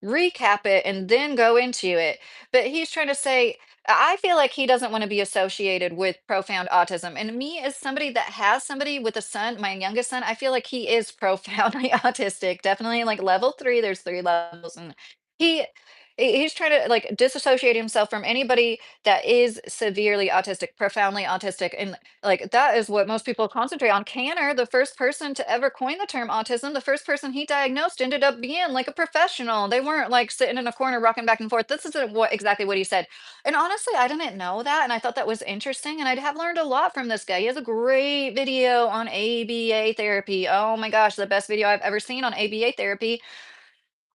recap it and then go into it. But he's trying to say, I feel like he doesn't want to be associated with profound autism. And me, as somebody that has somebody with a son, my youngest son, I feel like he is profoundly autistic. Definitely like level three, there's three levels. And he he's trying to like disassociate himself from anybody that is severely autistic, profoundly autistic. And like that is what most people concentrate on. Canner, the first person to ever coin the term autism, the first person he diagnosed ended up being like a professional. They weren't like sitting in a corner rocking back and forth. This isn't what exactly what he said. And honestly, I didn't know that, and I thought that was interesting. And I have learned a lot from this guy. He has a great video on ABA therapy. Oh my gosh, the best video I've ever seen on ABA therapy.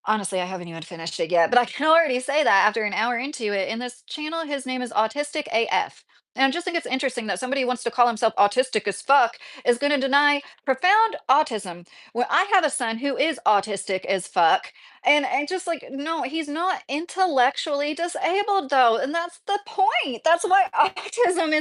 Honestly, I haven't even finished it yet, but I can already say that after an hour into it. In this channel, his name is Autistic AF. And I just think it's interesting that somebody who wants to call himself autistic as fuck is going to deny profound autism. When I have a son who is autistic as fuck, and just like, no, he's not intellectually disabled though. And that's the point. That's why autism,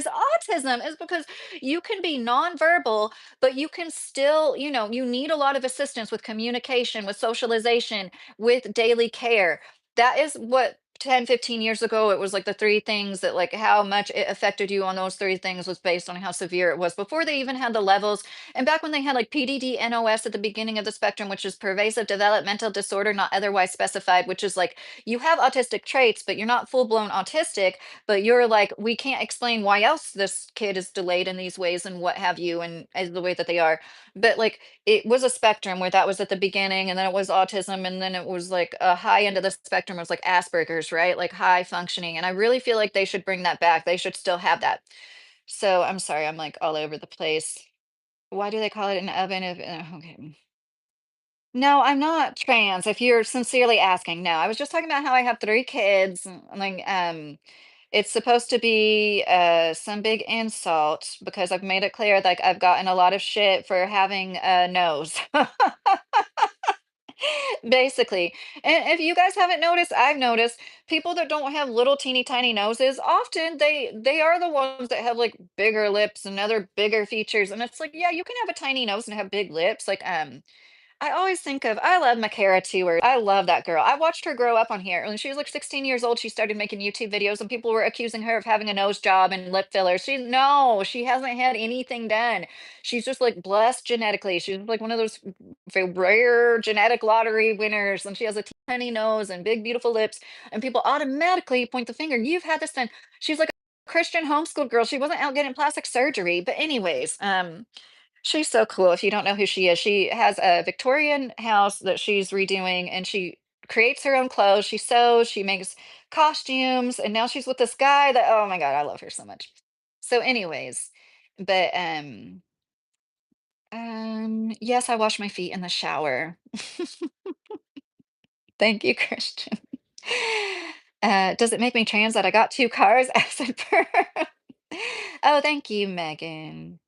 is because you can be nonverbal, but you can still, you need a lot of assistance with communication, with socialization, with daily care. That is what 10, 15 years ago, it was like the three things that, like, how much it affected you on those three things was based on how severe it was before they even had the levels. And back when they had like PDD NOS at the beginning of the spectrum, which is pervasive developmental disorder not otherwise specified, which is like you have autistic traits, but you're not full blown autistic, but you're like, we can't explain why else this kid is delayed in these ways and what have you, and as the way that they are. But like, it was a spectrum where that was at the beginning, and then it was autism, and then it was like a high end of the spectrum was like Asperger's, right? Like high functioning. And I really feel like they should bring that back. They should still have that. So I'm sorry, I'm like all over the place. Why do they call it an oven if okay. No, I'm not trans, if you're sincerely asking. No, I was just talking about how I have 3 kids, like, it's supposed to be, some big insult because I've made it clear, like, I've gotten a lot of shit for having a nose. Basically. And if you guys haven't noticed, I've noticed people that don't have little teeny tiny noses, often they are the ones that have like bigger lips and other bigger features. And it's like, yeah, you can have a tiny nose and have big lips. Like, I always think of I love Makara Stewart. I love that girl. I watched her grow up on here. When she was like 16 years old, she started making YouTube videos and people were accusing her of having a nose job and lip filler. She's no, she hasn't had anything done. She's just like blessed genetically. She's like one of those rare genetic lottery winners, and she has a tiny nose and big, beautiful lips. And people automatically point the finger. You've had this done. She's like a Christian homeschooled girl. She wasn't out getting plastic surgery. But anyways, she's so cool. If you don't know who she is, she has a Victorian house that she's redoing, and she creates her own clothes. She sews, she makes costumes, and now she's with this guy that, oh my God, I love her so much. So anyways, but yes, I wash my feet in the shower. Thank you, Christian. Does it make me trans that I got 2 cars? I said, oh, thank you, Megan.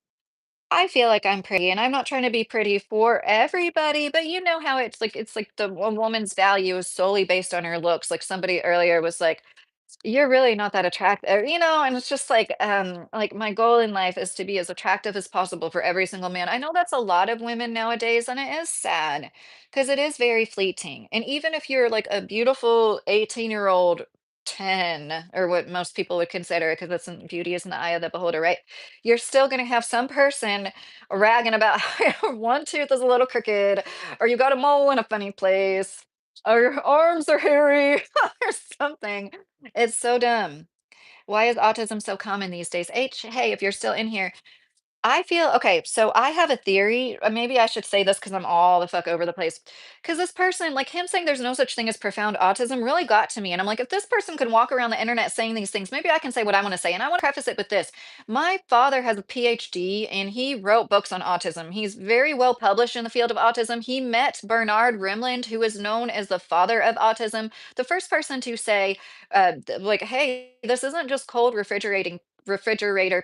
I feel like I'm pretty, and I'm not trying to be pretty for everybody, but you know how it's like a woman's value is solely based on her looks. Like somebody earlier was like, "You're really not that attractive," and it's just like my goal in life is to be as attractive as possible for every single man. I know that's a lot of women nowadays, and it is sad because it is very fleeting. And even if you're like a beautiful 18-year-old 10, or what most people would consider, because that's beauty is in the eye of the beholder, right? You're still going to have some person ragging about how one tooth is a little crooked, or you got a mole in a funny place, or your arms are hairy, or something. It's so dumb. Why is autism so common these days? H, hey, if you're still in here, I feel okay. So I have a theory. Maybe I should say this because I'm all the fuck over the place. Because this person, like him saying there's no such thing as profound autism, really got to me. And I'm like, if this person can walk around the internet saying these things, maybe I can say what I want to say. And I want to preface it with this. My father has a PhD and he wrote books on autism. He's very well published in the field of autism. He met Bernard Rimland, who is known as the father of autism, the first person to say, like, hey, this isn't just cold refrigerator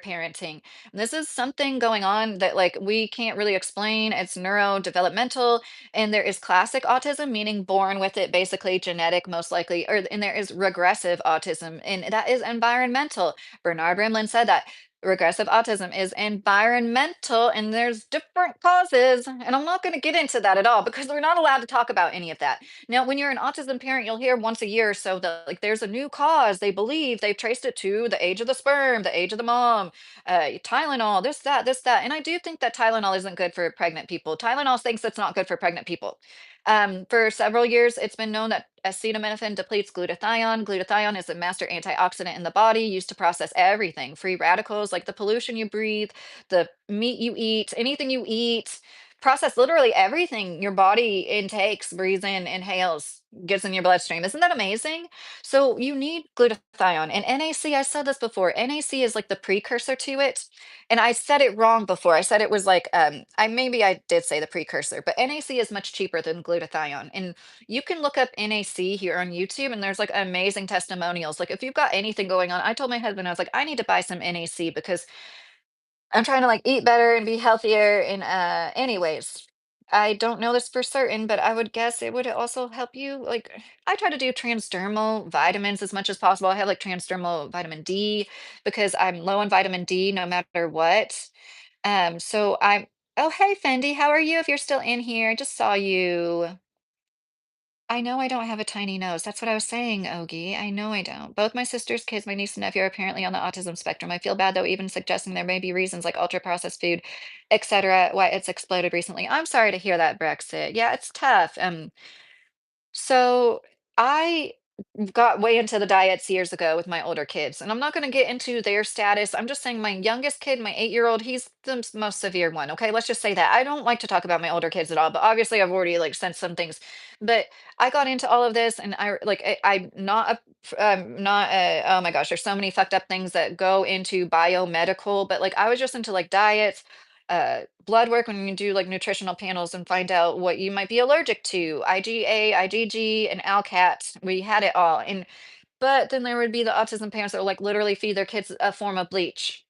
parenting. This is something going on that like we can't really explain. It's neurodevelopmental, and there is classic autism, meaning born with it, basically genetic, most likely, or and there is regressive autism, and that is environmental. Bernard Rimland said that. Regressive autism is environmental, and there's different causes. And I'm not going to get into that at all because we're not allowed to talk about any of that. Now, when you're an autism parent, you'll hear once a year or so that like there's a new cause. They believe they've traced it to the age of the sperm, the age of the mom, Tylenol, this, that. And I do think that Tylenol isn't good for pregnant people. Tylenol thinks it's not good for pregnant people. For several years, it's been known that acetaminophen depletes glutathione. Glutathione is a master antioxidant in the body used to process everything, free radicals like the pollution you breathe, the meat you eat, anything you eat. process literally everything your body intakes, breathes in, inhales, gets in your bloodstream. Isn't that amazing? So you need glutathione and NAC. I said this before. NAC is like the precursor to it. And I said it wrong before. I said it was like I did say the precursor, but NAC is much cheaper than glutathione. And you can look up NAC here on YouTube and there's like amazing testimonials. Like if you've got anything going on, I told my husband, I was like, I need to buy some NAC because I'm trying to like eat better and be healthier. And anyways, I don't know this for certain, but I would guess it would also help you. Like I try to do transdermal vitamins as much as possible. I have like transdermal vitamin D because I'm low on vitamin D no matter what. So I'm Oh, hey Fendi, how are you? If you're still in here, I just saw you. I know I don't have a tiny nose. That's what I was saying, Ogie. I know I don't. Both my sister's kids, my niece and nephew, are apparently on the autism spectrum. I feel bad though, even suggesting there may be reasons like ultra processed food, etc., why it's exploded recently. I'm sorry to hear that, Brexit. Yeah, it's tough. So I got way into the diets years ago with my older kids, and I'm not going to get into their status. I'm just saying my youngest kid, my 8-year-old, he's the most severe one. Okay, let's just say that. I don't like to talk about my older kids at all, but obviously I've already like sent some things. But I got into all of this, and I'm not not oh my gosh, there's so many fucked up things that go into biomedical, but like I was just into like diets, blood work when you do like nutritional panels and find out what you might be allergic to, IgA, IgG, and ALCAT. We had it all. And but then there would be the autism parents that would like literally feed their kids a form of bleach.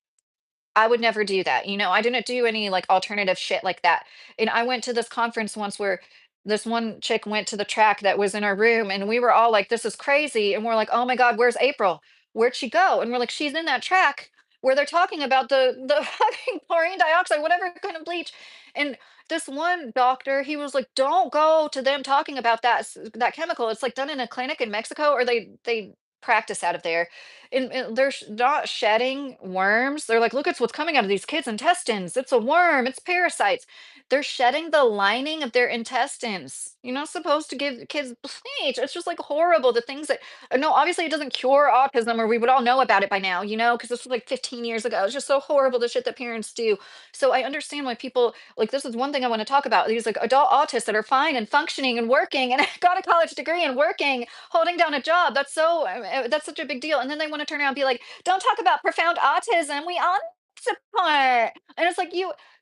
I would never do that. I didn't do any like alternative shit like that. And I went to this conference once where this one chick went to the track that was in our room and we were all like, this is crazy. And we're like, oh my God, where's April? Where'd she go? And we're like, she's in that track where they're talking about the fucking chlorine dioxide, whatever kind of bleach. And this one doctor, he was like, don't go to them talking about that chemical. It's like done in a clinic in Mexico, or they practice out of there, and they're not shedding worms. They're like, look, it's what's coming out of these kids' intestines. It's a worm. It's parasites. They're shedding the lining of their intestines. You're not supposed to give kids bleach. It's just like horrible. The things that no, obviously it doesn't cure autism, or we would all know about it by now. Because this was like 15 years ago. It's just so horrible the shit that parents do. So I understand why people like this is one thing I want to talk about. These like adult autists that are fine and functioning and working and got a college degree and working, holding down a job. That's such a big deal. And then they want to turn around and be like, "Don't talk about profound autism. We all support." And it's like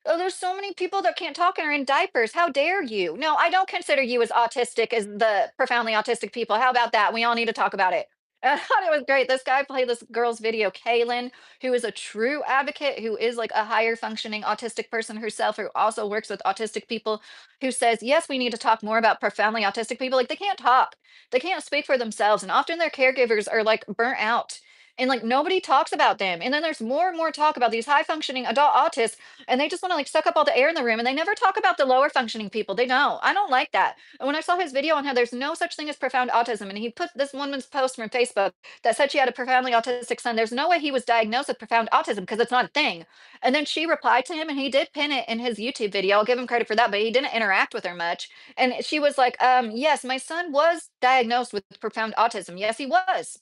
there's so many people that can't talk and are in diapers. How dare you? No, I don't consider you as autistic as the profoundly autistic people. How about that? We all need to talk about it. I thought it was great. This guy played this girl's video, Kaylin, who is a true advocate, who is like a higher functioning autistic person herself, who also works with autistic people, who says, yes, we need to talk more about profoundly autistic people. Like they can't talk, they can't speak for themselves. And often their caregivers are like burnt out. And like nobody talks about them. And then there's more and more talk about these high functioning adult autists, and they just want to like suck up all the air in the room. And they never talk about the lower functioning people. They don't. I don't like that. And when I saw his video on how there's no such thing as profound autism, and he put this woman's post from Facebook that said she had a profoundly autistic son. There's no way he was diagnosed with profound autism because it's not a thing. And then she replied to him, and he did pin it in his YouTube video. I'll give him credit for that, but he didn't interact with her much. And she was like, yes, my son was diagnosed with profound autism. Yes, he was.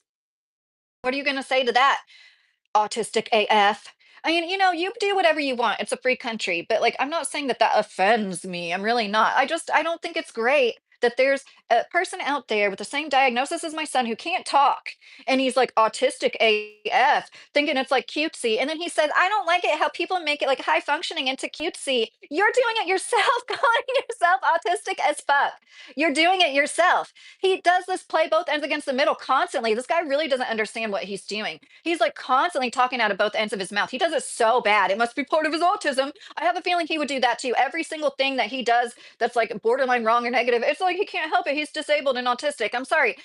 What are you going to say to that? Autistic AF. I mean, you do whatever you want. It's a free country, but like, I'm not saying that that offends me. I'm really not. I don't think it's great that there's a person out there with the same diagnosis as my son who can't talk, and he's like autistic AF, thinking it's like cutesy. And then he says, I don't like it how people make it like high functioning into cutesy. You're doing it yourself, calling yourself autistic as fuck. You're doing it yourself. He does this play both ends against the middle constantly. This guy really doesn't understand what he's doing. He's like constantly talking out of both ends of his mouth. He does it so bad. It must be part of his autism. I have a feeling he would do that too. Every single thing that he does that's like borderline wrong or negative, it's like he can't help it. He's disabled and autistic. I'm sorry.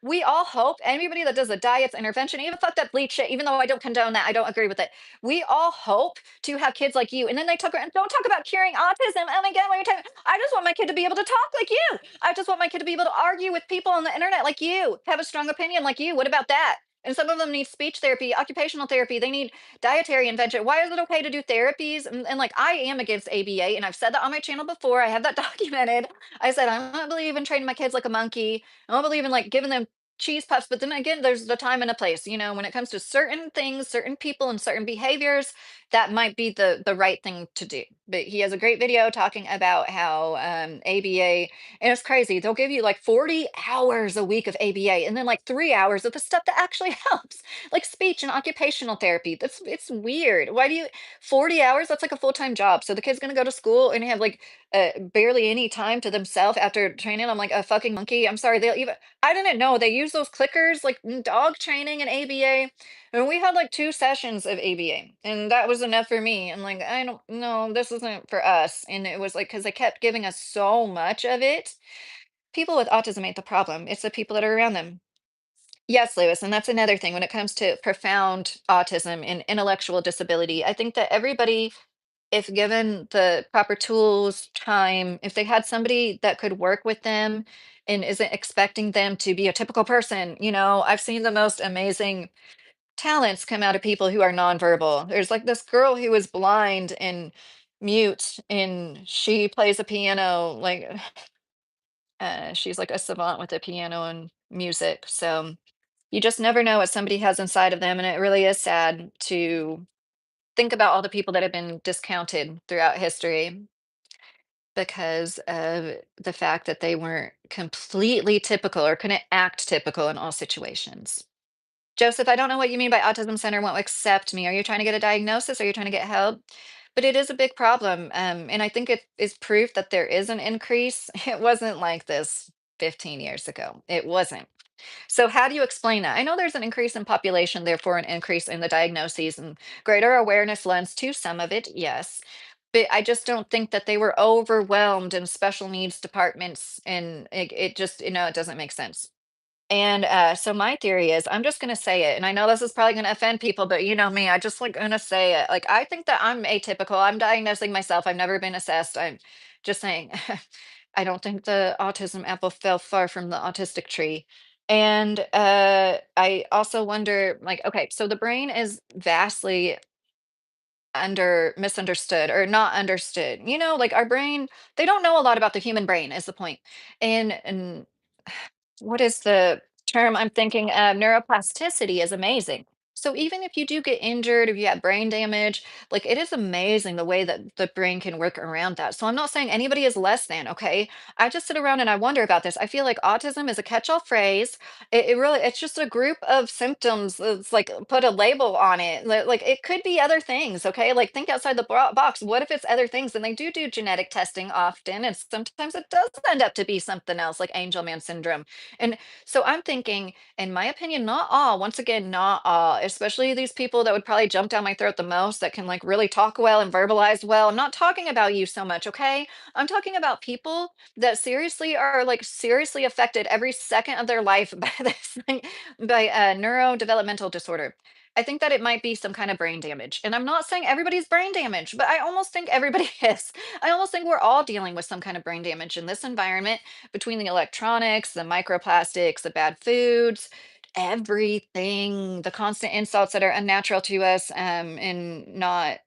We all hope anybody that does the diets, intervention, even fuck that bleach shit, even though I don't condone that, I don't agree with it. We all hope to have kids like you. And then they talk and don't talk about curing autism. Oh my God, what are you talking? I just want my kid to be able to talk like you. I just want my kid to be able to argue with people on the internet like you, have a strong opinion like you. What about that? And some of them need speech therapy, occupational therapy. They need dietary intervention. Why is it okay to do therapies? And like, I am against ABA, and I've said that on my channel before. I have that documented. I said I don't believe in training my kids like a monkey. I don't believe in like giving them cheese puffs. But then again, there's the time and a place. When it comes to certain things, certain people, and certain behaviors, that might be the right thing to do. but he has a great video talking about how ABA, and it's crazy. They'll give you like 40 hours a week of ABA and then like 3 hours of the stuff that actually helps, like speech and occupational therapy. It's weird. Why do you 40 hours? That's like a full-time job. So the kid's gonna go to school and have like barely any time to themselves after training. I'm like a fucking monkey. I'm sorry. They'll even I didn't know they use those clickers like in dog training and ABA. And we had like 2 sessions of ABA, and that was enough for me. I'm like, I don't know, this isn't for us. And it was like, because they kept giving us so much of it. People with autism ain't the problem, it's the people that are around them. Yes, Lewis, and that's another thing when it comes to profound autism and intellectual disability. I think that everybody, if given the proper tools, time, if they had somebody that could work with them and isn't expecting them to be a typical person, I've seen the most amazing talents come out of people who are nonverbal. There's like this girl who is blind and mute, and she plays a piano. Like, she's like a savant with the piano and music. So you just never know what somebody has inside of them, and it really is sad to think about all the people that have been discounted throughout history because of the fact that they weren't completely typical or couldn't act typical in all situations. Joseph, I don't know what you mean by autism center won't accept me. Are you trying to get a diagnosis? Are you trying to get help? But it is a big problem. And I think it is proof that there is an increase. It wasn't like this 15 years ago. It wasn't. So, how do you explain that? I know there's an increase in population, therefore, an increase in the diagnoses and greater awareness lends to some of it, yes. But I just don't think that they were overwhelmed in special needs departments. And it just, it doesn't make sense. And so my theory is, I'm just going to say it. And I know this is probably going to offend people, but you know me, I just like going to say it. Like, I think that I'm atypical. I'm diagnosing myself. I've never been assessed. I'm just saying, I don't think the autism apple fell far from the autistic tree. And I also wonder, like, okay, so the brain is vastly misunderstood or not understood. Like our brain, they don't know a lot about the human brain, is the point. And what is the term I'm thinking of? Neuroplasticity is amazing. So even if you do get injured, if you have brain damage, like it is amazing the way that the brain can work around that. So I'm not saying anybody is less than, okay? I just sit around and I wonder about this. I feel like autism is a catch-all phrase. It really, it's just a group of symptoms. It's like put a label on it. Like it could be other things, okay? Like think outside the box. What if it's other things? And they do genetic testing often, and sometimes it does end up to be something else, like Angelman syndrome. And so I'm thinking, in my opinion, not all, once again, not all, especially these people that would probably jump down my throat the most that can like really talk well and verbalize well. I'm not talking about you so much, okay? I'm talking about people that seriously are like seriously affected every second of their life by this thing, by neurodevelopmental disorder. I think that it might be some kind of brain damage. And I'm not saying everybody's brain damaged, but I almost think everybody is. I almost think we're all dealing with some kind of brain damage in this environment between the electronics, the microplastics, the bad foods, everything, the constant insults that are unnatural to us, and not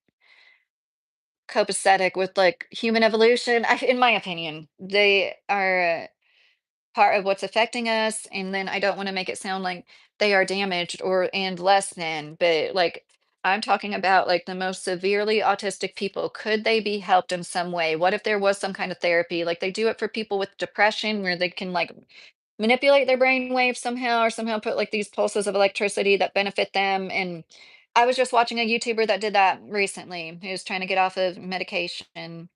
copacetic with like human evolution. In my opinion, they are part of what's affecting us. And then I don't want to make it sound like they are damaged or and less than, but like I'm talking about like the most severely autistic people. Could they be helped in some way? What if there was some kind of therapy? Like they do it for people with depression where they can like manipulate their brain waves somehow or somehow put like these pulses of electricity that benefit them. And I was just watching a YouTuber that did that recently, who was trying to get off of medication.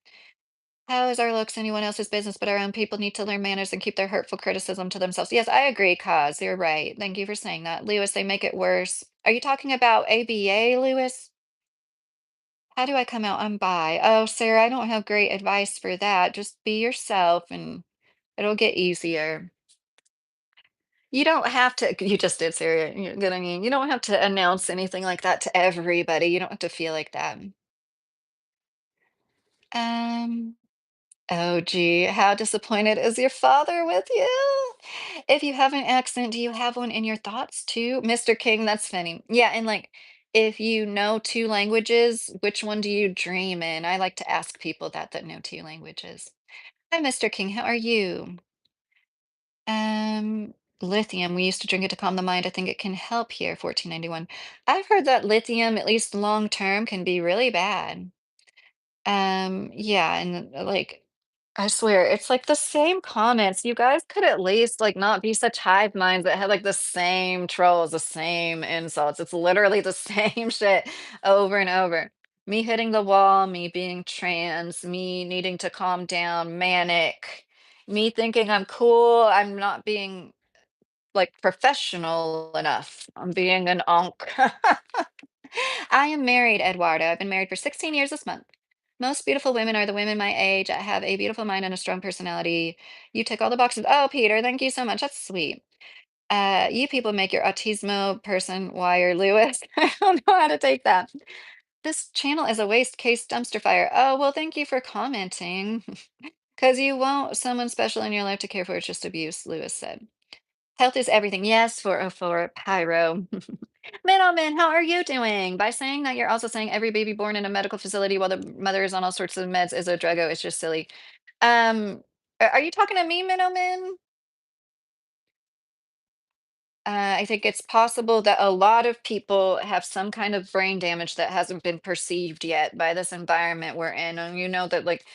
How is our looks anyone else's business but our own? People need to learn manners and keep their hurtful criticism to themselves. Yes, I agree, Cause. You're right. Thank you for saying that. Lewis, they make it worse. Are you talking about ABA, Lewis? How do I come out? I'm bi. Oh, Sarah, I don't have great advice for that. Just be yourself and it'll get easier. You don't have to, you just did, Sarah. You're good. I mean, you don't have to announce anything like that to everybody. You don't have to feel like that. Um, Oh, gee, how disappointed is your father with you? If you have an accent, do you have one in your thoughts too? Mr. King, that's funny. Yeah, and like if you know 2 languages, which one do you dream in? I like to ask people that know 2 languages. Hi, Mr. King, how are you? Um, Lithium. We used to drink it to calm the mind. I think it can help here, 1491. I've heard that lithium, at least long term, can be really bad. Yeah, and like I swear, it's like the same comments. You guys could at least like not be such hive minds that have like the same trolls, the same insults. It's literally the same shit over and over. Me hitting the wall, me being trans, me needing to calm down, manic, me thinking I'm cool, I'm not being like professional enough. I'm being an onk. I am married, Eduardo. I've been married for 16 years this month. Most beautiful women are the women my age. I have a beautiful mind and a strong personality. You tick all the boxes. Oh, Peter, thank you so much. That's sweet. You people make your autismo person wire, Lewis. I don't know how to take that. This channel is a waste case dumpster fire. Oh, well, thank you for commenting. Because you want someone special in your life to care for. It's just abuse, Lewis said. Health is everything. Yes, for Pyro. Middleman, how are you doing? By saying that, you're also saying every baby born in a medical facility while the mother is on all sorts of meds is a druggo. It's just silly. Are you talking to me, Middleman? I think it's possible that a lot of people have some kind of brain damage that hasn't been perceived yet by this environment we're in. And you know that, like,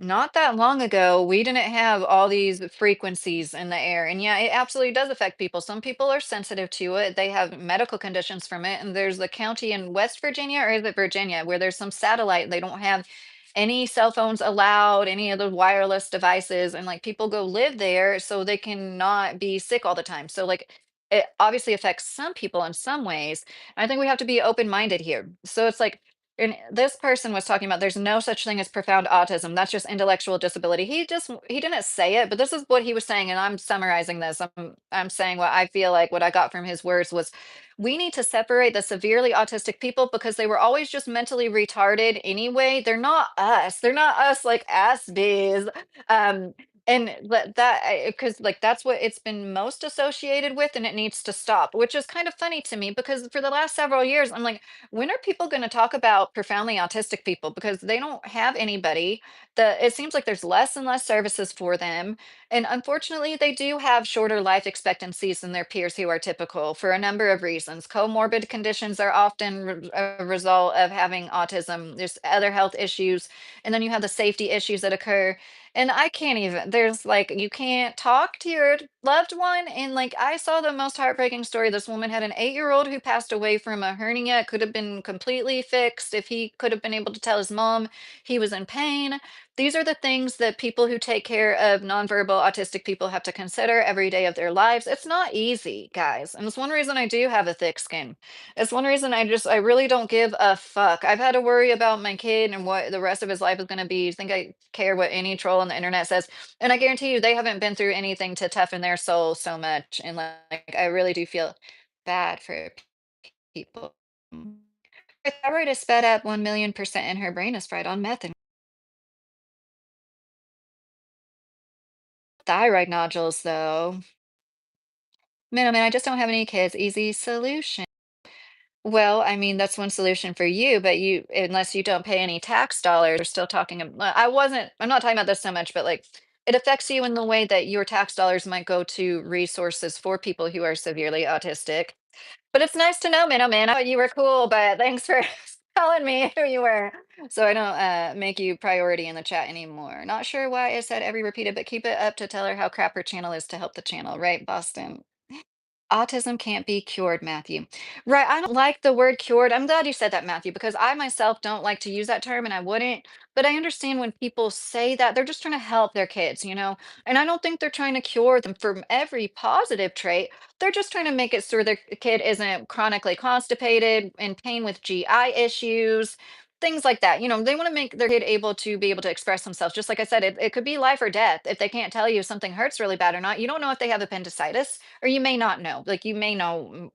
not that long ago, we didn't have all these frequencies in the air. And yeah, it absolutely does affect people. Some people are sensitive to it. They have medical conditions from it. And there's the county in West Virginia, or is it Virginia, where there's some satellite. They don't have any cell phones allowed, any of the wireless devices. And like people go live there so they can not be sick all the time. So, like, it obviously affects some people in some ways. I think we have to be open minded here. So it's like, and this person was talking about there's no such thing as profound autism. That's just intellectual disability. He didn't say it, but this is what he was saying, and I'm summarizing this. I'm saying what I feel like what I got from his words was we need to separate the severely autistic people because they were always just mentally retarded anyway. They're not us. They're not us like ass bees. Um, and that because like that's what it's been most associated with, and it needs to stop, which is kind of funny to me because for the last several years, I'm like, when are people going to talk about profoundly autistic people because they don't have anybody. It seems like there's less and less services for them, and unfortunately they do have shorter life expectancies than their peers who are typical for a number of reasons. Comorbid conditions are often a result of having autism. There's other health issues, and then you have the safety issues that occur. And I can't even, there's like, you can't talk to your loved one. And like, I saw the most heartbreaking story. This woman had an 8-year-old who passed away from a hernia. It could have been completely fixed if he could have been able to tell his mom he was in pain. These are the things that people who take care of nonverbal autistic people have to consider every day of their lives. It's not easy, guys. And it's one reason I do have a thick skin. It's one reason I really don't give a fuck. I've had to worry about my kid and what the rest of his life is going to be. You think I care what any troll on the internet says? And I guarantee you, they haven't been through anything to toughen their soul so much. And like, I really do feel bad for people. Her thyroid is sped up 1,000,000%, and her brain is fried on meth and thyroid nodules, though. Man, I just don't have any kids. Easy solution. Well, I mean, that's one solution for you, but unless you don't pay any tax dollars, we're still talking. I'm not talking about this so much, but like it affects you in the way that your tax dollars might go to resources for people who are severely autistic. But it's nice to know, man. I thought you were cool, but thanks for telling me who you were. So I don't make you priority in the chat anymore. Not sure why it said every repeated, but keep it up to tell her how crap her channel is to help the channel, right, Boston? Autism can't be cured, Matthew. Right. I don't like the word cured. I'm glad you said that, Matthew, because I myself don't like to use that term and I wouldn't. But I understand when people say that they're just trying to help their kids, you know? And I don't think they're trying to cure them from every positive trait. They're just trying to make it so their kid isn't chronically constipated, in pain with GI issues, things like that. You know, they want to make their kid able to be able to express themselves. Just like I said, it could be life or death. If they can't tell you if something hurts really bad or not, you don't know if they have appendicitis, or you may not know. Like you may know,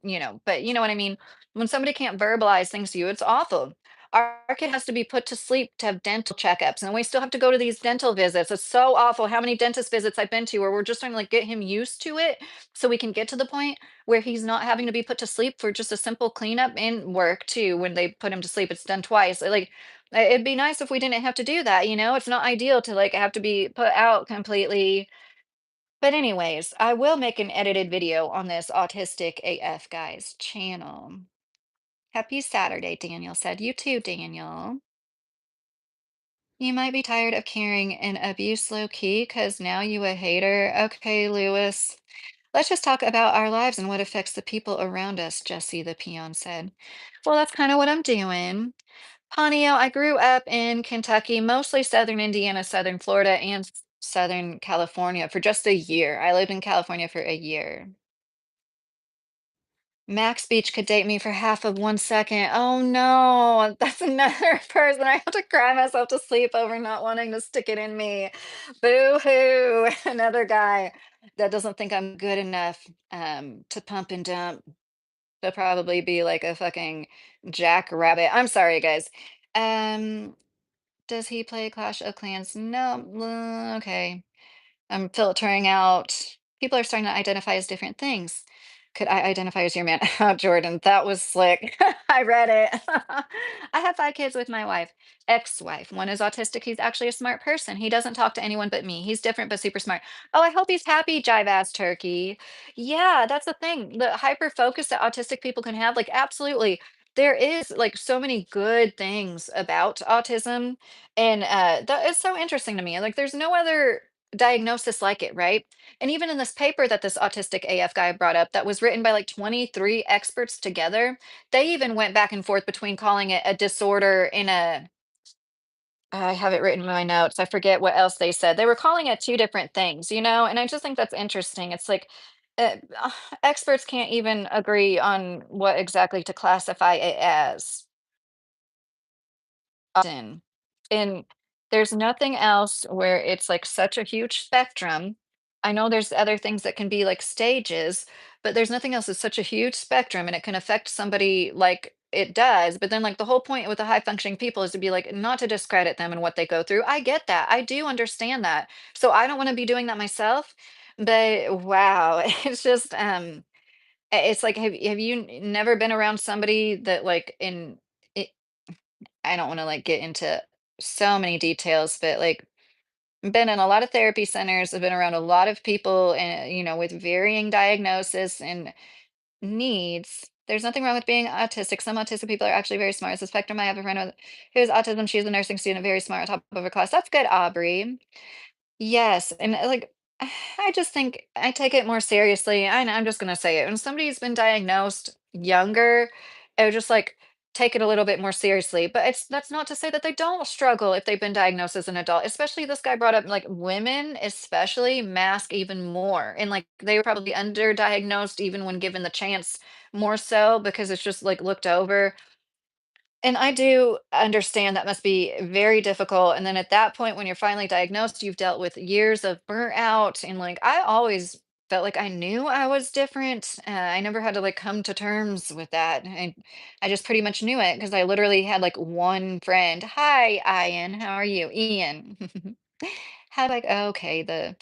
but you know what I mean? When somebody can't verbalize things to you, it's awful. Our kid has to be put to sleep to have dental checkups, and we still have to go to these dental visits. It's so awful how many dentist visits I've been to where we're just trying to like get him used to it so we can get to the point where he's not having to be put to sleep for just a simple cleanup and work too. When they put him to sleep, it's done twice. Like it'd be nice if we didn't have to do that, you know? It's not ideal to like have to be put out completely, but anyways, I will make an edited video on this Autistic AF guy's channel. Happy Saturday, Daniel said. You too, Daniel. You might be tired of carrying an abuse low key because now you a hater. Okay, Lewis. Let's just talk about our lives and what affects the people around us, Jesse the peon said. Well, that's kind of what I'm doing. Ponyo, I grew up in Kentucky, mostly southern Indiana, southern Florida, and southern California for just a year. I lived in California for a year. Max Beach could date me for half of 1 second. Oh no, that's another person I have to cry myself to sleep over not wanting to stick it in me. Boo hoo. Another guy that doesn't think I'm good enough to pump and dump. They'll probably be like a fucking jackrabbit. I'm sorry, guys. Um, does he play Clash of Clans? No. Okay. I'm filtering out. People are starting to identify as different things. Could I identify as your man? Oh, Jordan, that was slick. I read it. I have 5 kids with my wife, ex-wife. One is autistic. He's actually a smart person. He doesn't talk to anyone but me. He's different but super smart. Oh, I hope he's happy, jive ass turkey. Yeah, that's the thing. The hyper focus that autistic people can have, like, absolutely. There is like so many good things about autism. And that is so interesting to me. Like, there's no other diagnosis like it, right? And even in this paper that this autistic AF guy brought up, that was written by like 23 experts together, they even went back and forth between calling it a disorder in a, I have it written in my notes. I forget what else they said. They were calling it two different things, and I just think that's interesting. It's like experts can't even agree on what exactly to classify it as often. And there's nothing else where it's like such a huge spectrum. I know there's other things that can be like stages, but there's nothing else that's such a huge spectrum and it can affect somebody like it does. But then, like, the whole point with the high functioning people is to be like, not to discredit them and what they go through. I get that. I do understand that. So I don't want to be doing that myself. But wow, it's just, it's like, have you never been around somebody that, like, I don't wanna, like, get into so many details, but, like, been in a lot of therapy centers, I've been around a lot of people and, with varying diagnosis and needs. There's nothing wrong with being autistic. Some autistic people are actually very smart. It's a spectrum. I have a friend who has autism. She's a nursing student, very smart, top of her class. That's good, Aubrey. Yes, and, like, I just think I take it more seriously, I'm just gonna say it, when somebody's been diagnosed younger, I would just, like, take it a little bit more seriously, but that's not to say that they don't struggle if they've been diagnosed as an adult, especially this guy brought up, like, women especially mask even more, and, like, they were probably underdiagnosed even when given the chance more so because it's just, like, looked over. And I do understand that must be very difficult, and then at that point, when you're finally diagnosed, you've dealt with years of burnout, and, like, I always felt like I knew I was different, I never had to, like, come to terms with that, I just pretty much knew it because I literally had, like, one friend, "Hi, Ian, how are you?" Ian. How like, okay,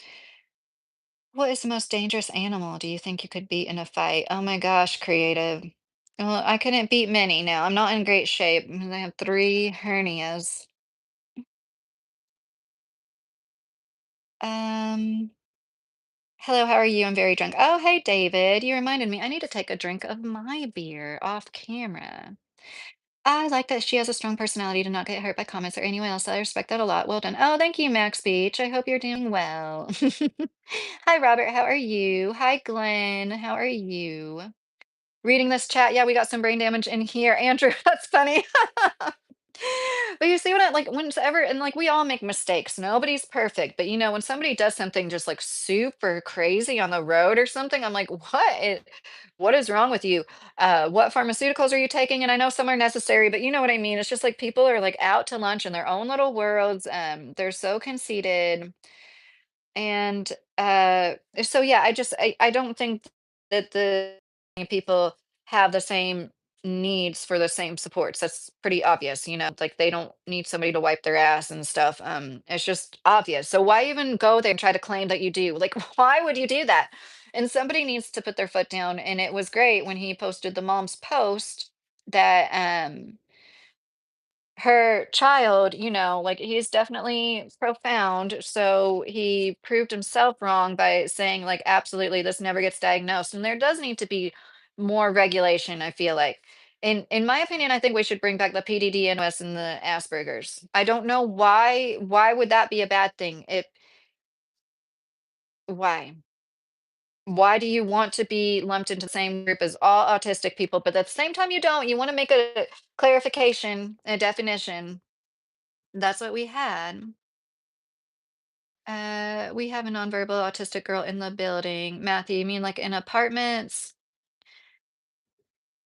what is the most dangerous animal do you think you could beat in a fight? Oh my gosh, creative. Well, I couldn't beat many now. I'm not in great shape. I have 3 hernias. Um, hello, how are you? I'm very drunk. Oh, hey, David. You reminded me. I need to take a drink of my beer off camera. I like that she has a strong personality to not get hurt by comments or anyone else. I respect that a lot. Well done. Oh, thank you, Max Beach. I hope you're doing well. Hi, Robert. How are you? Hi, Glenn. How are you? Reading this chat, yeah, we got some brain damage in here. Andrew, that's funny. But you see what I like whenever and like we all make mistakes. Nobody's perfect. But when somebody does something just like super crazy on the road or something, I'm like, what is wrong with you? What pharmaceuticals are you taking? And I know some are necessary, but you know what I mean? It's just like people are like out to lunch in their own little worlds. They're so conceited. And, so yeah, I don't think that the people have the same needs for the same supports. That's pretty obvious, like they don't need somebody to wipe their ass and stuff. It's just obvious. So why even go there and try to claim that you do? Like, why would you do that? And somebody needs to put their foot down. And it was great when he posted the mom's post that her child, like he's definitely profound. So he proved himself wrong by saying, like, absolutely, this never gets diagnosed. And there does need to be more regulation, I feel like. In my opinion, I think we should bring back the PDD, NOS, and the Asperger's. I don't know why would that be a bad thing? Why? Why do you want to be lumped into the same group as all autistic people, but at the same time you don't? You want to make a clarification, a definition. That's what we had. We have a nonverbal autistic girl in the building. Matthew, you mean like in apartments?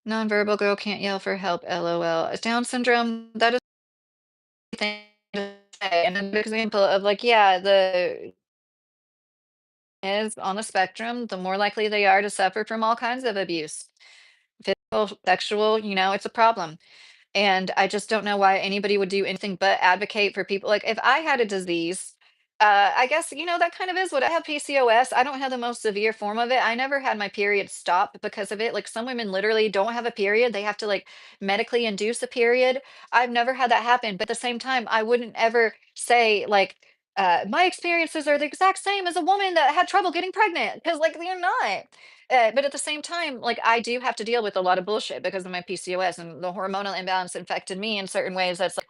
Nonverbal girl can't yell for help, LOL. Down syndrome, that is a thing to say. And an example of like, yeah, the is on the spectrum, the more likely they are to suffer from all kinds of abuse. Physical, sexual, it's a problem. And I just don't know why anybody would do anything but advocate for people. Like if I had a disease, I guess, that kind of is what I have PCOS. I don't have the most severe form of it. I never had my period stop because of it. Like some women literally don't have a period. They have to like medically induce a period. I've never had that happen. But at the same time, I wouldn't ever say like, my experiences are the exact same as a woman that had trouble getting pregnant because like they're not. But at the same time, like I do have to deal with a lot of bullshit because of my PCOS and the hormonal imbalance infected me in certain ways. That's like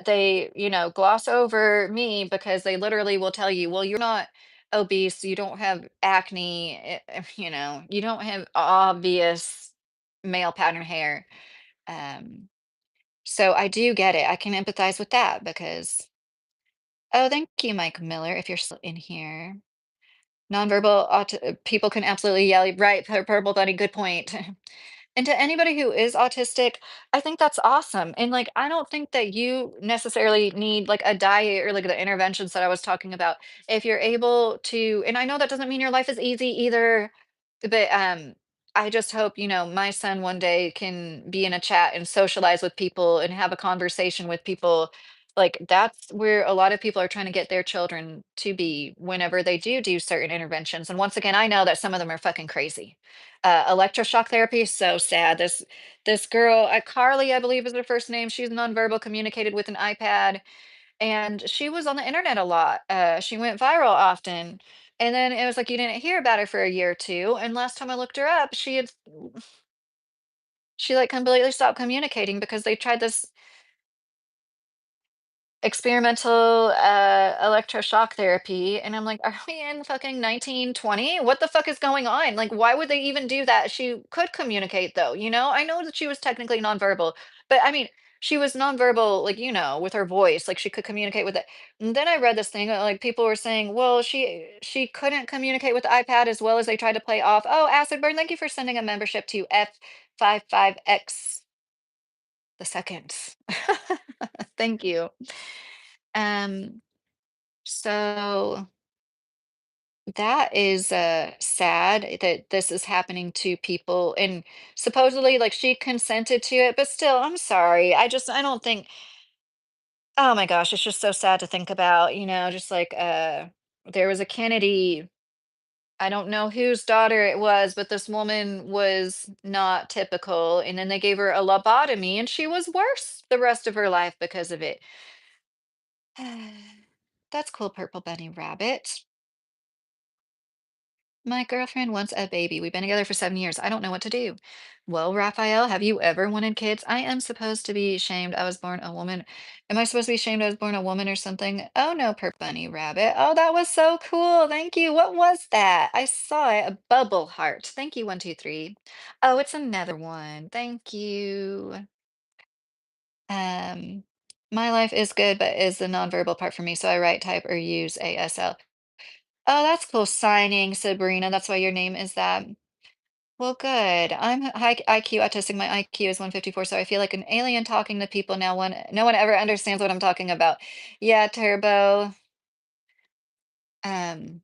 they, gloss over me because they literally will tell you, well, you're not obese, you don't have acne, you don't have obvious male pattern hair. Um, so I do get it. I can empathize with that because oh, thank you, Mike Miller, if you're still in here. Nonverbal people can absolutely yell, right? Purple bunny, good point. And to anybody who is autistic, I think that's awesome. And like, I don't think that you necessarily need like a diet or like the interventions that I was talking about. If you're able to, and I know that doesn't mean your life is easy either, but I just hope, my son one day can be in a chat and socialize with people and have a conversation with people. Like that's where a lot of people are trying to get their children to be whenever they do certain interventions. And once again, I know that some of them are fucking crazy. Electroshock therapy is so sad. This girl, Carly, I believe is her first name. She's nonverbal, communicated with an iPad, and she was on the internet a lot. She went viral often, and then it was like you didn't hear about her for a year or two. And last time I looked her up, she like completely stopped communicating because they tried this experimental electroshock therapy, and I'm like, are we in fucking 1920? What the fuck is going on? Like why would they even do that? She could communicate though, I know that she was technically nonverbal, but I mean she was nonverbal like with her voice, like she could communicate with it. And then I read this thing like people were saying, well, she couldn't communicate with the iPad as well as they tried to play off. Oh, acid burn, thank you for sending a membership to F55X the second. Thank you. um So that is sad that this is happening to people and supposedly like she consented to it, but still, I'm sorry. I don't think oh my gosh, it's just so sad to think about, just like there was a Kennedy, I don't know whose daughter it was, but this woman was not typical and then they gave her a lobotomy and she was worse the rest of her life because of it. That's cool, Purple Bunny Rabbit. My girlfriend wants a baby. We've been together for 7 years. I don't know what to do. Well, Raphael, have you ever wanted kids? I am supposed to be shamed I was born a woman. Am I supposed to be shamed I was born a woman or something? Oh no, Perp Bunny Rabbit. Oh, that was so cool. Thank you. What was that? I saw it. A bubble heart. Thank you, 123. Oh, it's another one. Thank you. Um, my life is good, but is the nonverbal part for me. So I write, type, or use ASL. Oh, that's cool. Signing, Sabrina. That's why your name is that. Well, good. I'm high IQ autistic. My IQ is 154, so I feel like an alien talking to people now. No one ever understands what I'm talking about. Yeah, Turbo. Um,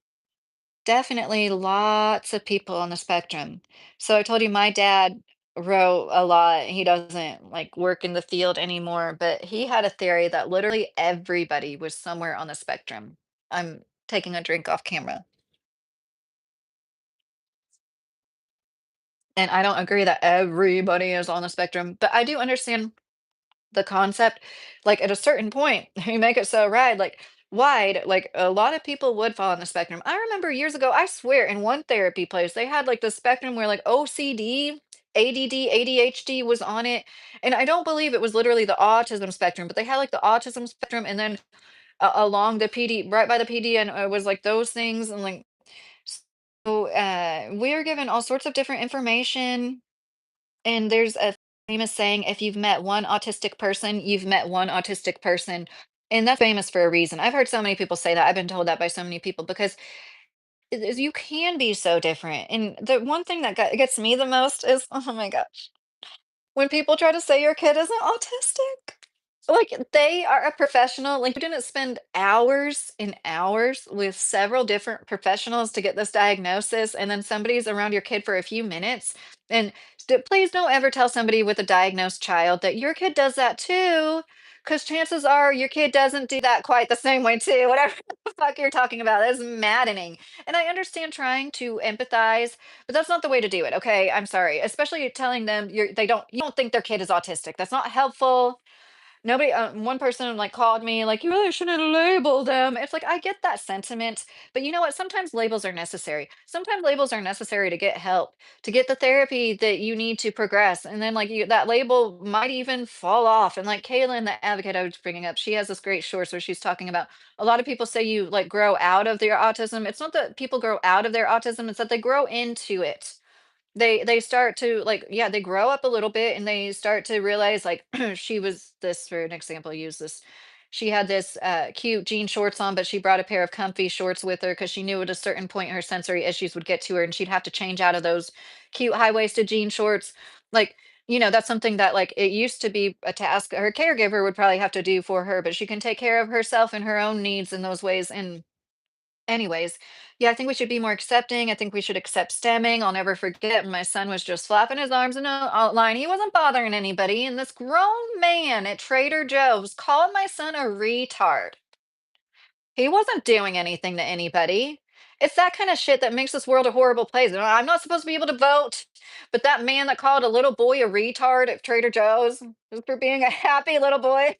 Definitely lots of people on the spectrum. So I told you my dad wrote a lot. He doesn't like work in the field anymore, but he had a theory that literally everybody was somewhere on the spectrum. I'm taking a drink off camera. And I don't agree that everybody is on the spectrum, but I do understand the concept. Like at a certain point, you make it so wide, like a lot of people would fall on the spectrum. I remember years ago, I swear, in one therapy place, they had like the spectrum where like OCD. ADD, ADHD was on it, and I don't believe it was literally the autism spectrum, but they had, like, the autism spectrum, and then along the PD right by the PD, and it was, like, those things, and, like, so, we are given all sorts of different information, and there's a famous saying, "If you've met one autistic person, you've met one autistic person," and that's famous for a reason. I've heard so many people say that, I've been told that by so many people because it is you can be so different, and the one thing that gets me the most is, oh my gosh, when people try to say your kid isn't autistic. Like, they are a professional, like, you didn't spend hours and hours with several different professionals to get this diagnosis, and then somebody's around your kid for a few minutes, and please don't ever tell somebody with a diagnosed child that your kid does that too, because chances are your kid doesn't do that quite the same way too, whatever the fuck you're talking about, that's maddening, and I understand trying to empathize, but that's not the way to do it, okay? I'm sorry, especially telling them you don't think their kid is autistic, that's not helpful. Nobody, one person like called me like, you really shouldn't label them. It's like, I get that sentiment, but you know what? Sometimes labels are necessary. Sometimes labels are necessary to get help, to get the therapy that you need to progress. And then like that label might even fall off. And like Kaylin, the advocate I was bringing up, she has this great short where she's talking about a lot of people say you like grow out of their autism. It's not that people grow out of their autism, it's that they grow into it. They start to, like, yeah, they grow up a little bit and they start to realize, like, she was this for an example, use this. She had this cute jean shorts on, but she brought a pair of comfy shorts with her because she knew at a certain point her sensory issues would get to her and she'd have to change out of those cute high-waisted jean shorts. Like, that's something that like it used to be a task her caregiver would probably have to do for her, but she can take care of herself and her own needs in those ways. And anyways, yeah, I think we should be more accepting. I think we should accept stemming. I'll never forget when my son was just flapping his arms in a outline. He wasn't bothering anybody. And this grown man at Trader Joe's called my son a retard. He wasn't doing anything to anybody. It's that kind of shit that makes this world a horrible place. And I'm not supposed to be able to vote, but that man that called a little boy a retard at Trader Joe's for being a happy little boy.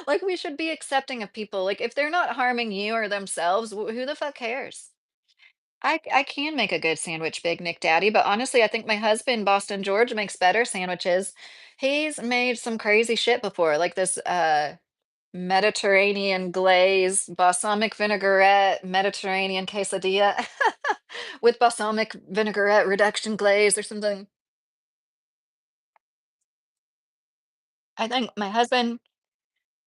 Like, we should be accepting of people. Like, if they're not harming you or themselves, who the fuck cares? I can make a good sandwich, Big Nick Daddy, but honestly, I think my husband, Boston George, makes better sandwiches. He's made some crazy shit before, like this Mediterranean glaze, balsamic vinaigrette, Mediterranean quesadilla with balsamic vinaigrette reduction glaze or something. I think my husband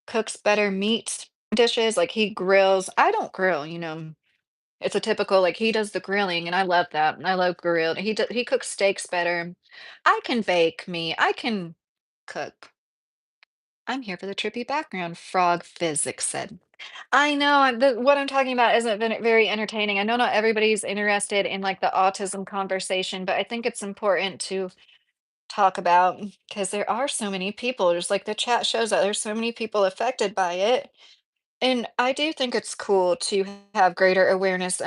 cooks better meat dishes, like he grills. I don't grill, It's a typical like, he does the grilling, and I love that, I love grilled. He cooks steaks better. I can bake me, I can cook. I'm here for the trippy background, Frog Physics said. I know, what I'm talking about isn't very entertaining. I know not everybody's interested in, like, the autism conversation, but I think it's important to talk about because there are so many people, just like the chat shows that there's so many people affected by it. And I do think it's cool to have greater awareness.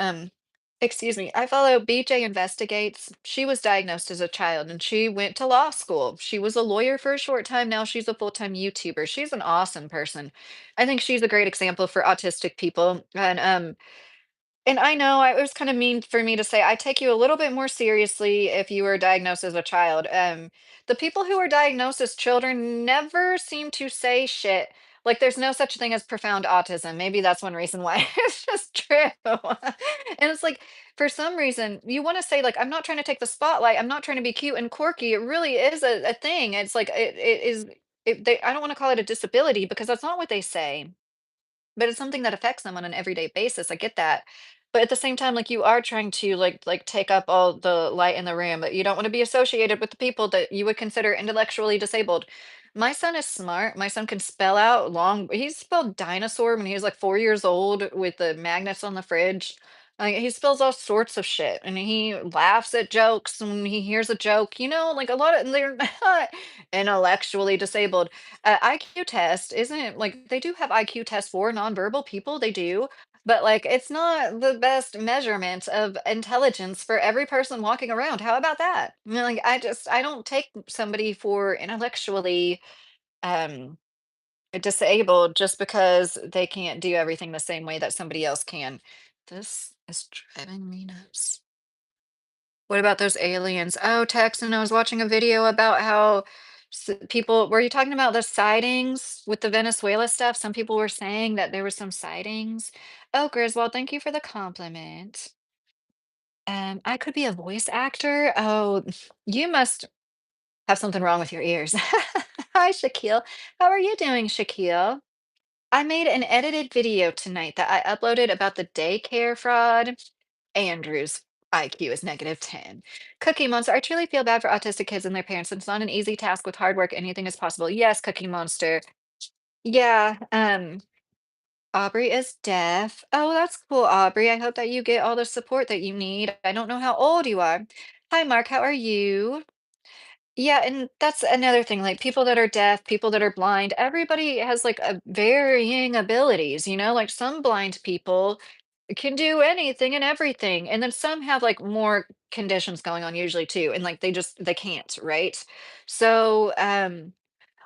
Excuse me, I follow BJ Investigates. She was diagnosed as a child and she went to law school. She was a lawyer for a short time. Now she's a full-time YouTuber. She's an awesome person. I think she's a great example for autistic people. And I know it was kind of mean for me to say, I take you a little bit more seriously if you were diagnosed as a child. The people who are diagnosed as children never seem to say shit. Like, there's no such thing as profound autism. Maybe that's one reason why it's just true. And it's like, for some reason, you want to say, like, I'm not trying to take the spotlight. I'm not trying to be cute and quirky. It really is a thing. It's like, it is, I don't want to call it a disability because that's not what they say, but it's something that affects them on an everyday basis, I get that. But at the same time, like, you are trying to, like, take up all the light in the room, but you don't wanna be associated with the people that you would consider intellectually disabled. My son is smart, my son can spell out long he spelled dinosaur when he was, like, 4 years old with the magnets on the fridge. Like, he spells all sorts of shit, and he laughs at jokes when he hears a joke, like, a lot of they're not intellectually disabled. IQ test isn't like they do have IQ tests for nonverbal people, they do, but like it's not the best measurement of intelligence for every person walking around. How about that? Like I don't take somebody for intellectually um disabled just because they can't do everything the same way that somebody else can. This is driving me nuts. What about those aliens? Oh, Texan, I was watching a video about how people were you talking about the sightings with the Venezuela stuff? Some people were saying that there were some sightings. Oh, Griswold, thank you for the compliment. I could be a voice actor. Oh, you must have something wrong with your ears. Hi, Shaquille. How are you doing, Shaquille? I made an edited video tonight that I uploaded about the daycare fraud. Andrew's IQ is -10. Cookie Monster, I truly feel bad for autistic kids and their parents. It's not an easy task with hard work. Anything is possible. Yes, Cookie Monster. Yeah, Aubrey is deaf. Oh, that's cool, Aubrey. I hope that you get all the support that you need. I don't know how old you are. Hi, Mark. How are you? Yeah, and that's another thing, like people that are deaf, people that are blind, everybody has like a varying abilities, like some blind people can do anything and everything. And then some have like more conditions going on usually too. And like they can't, right? So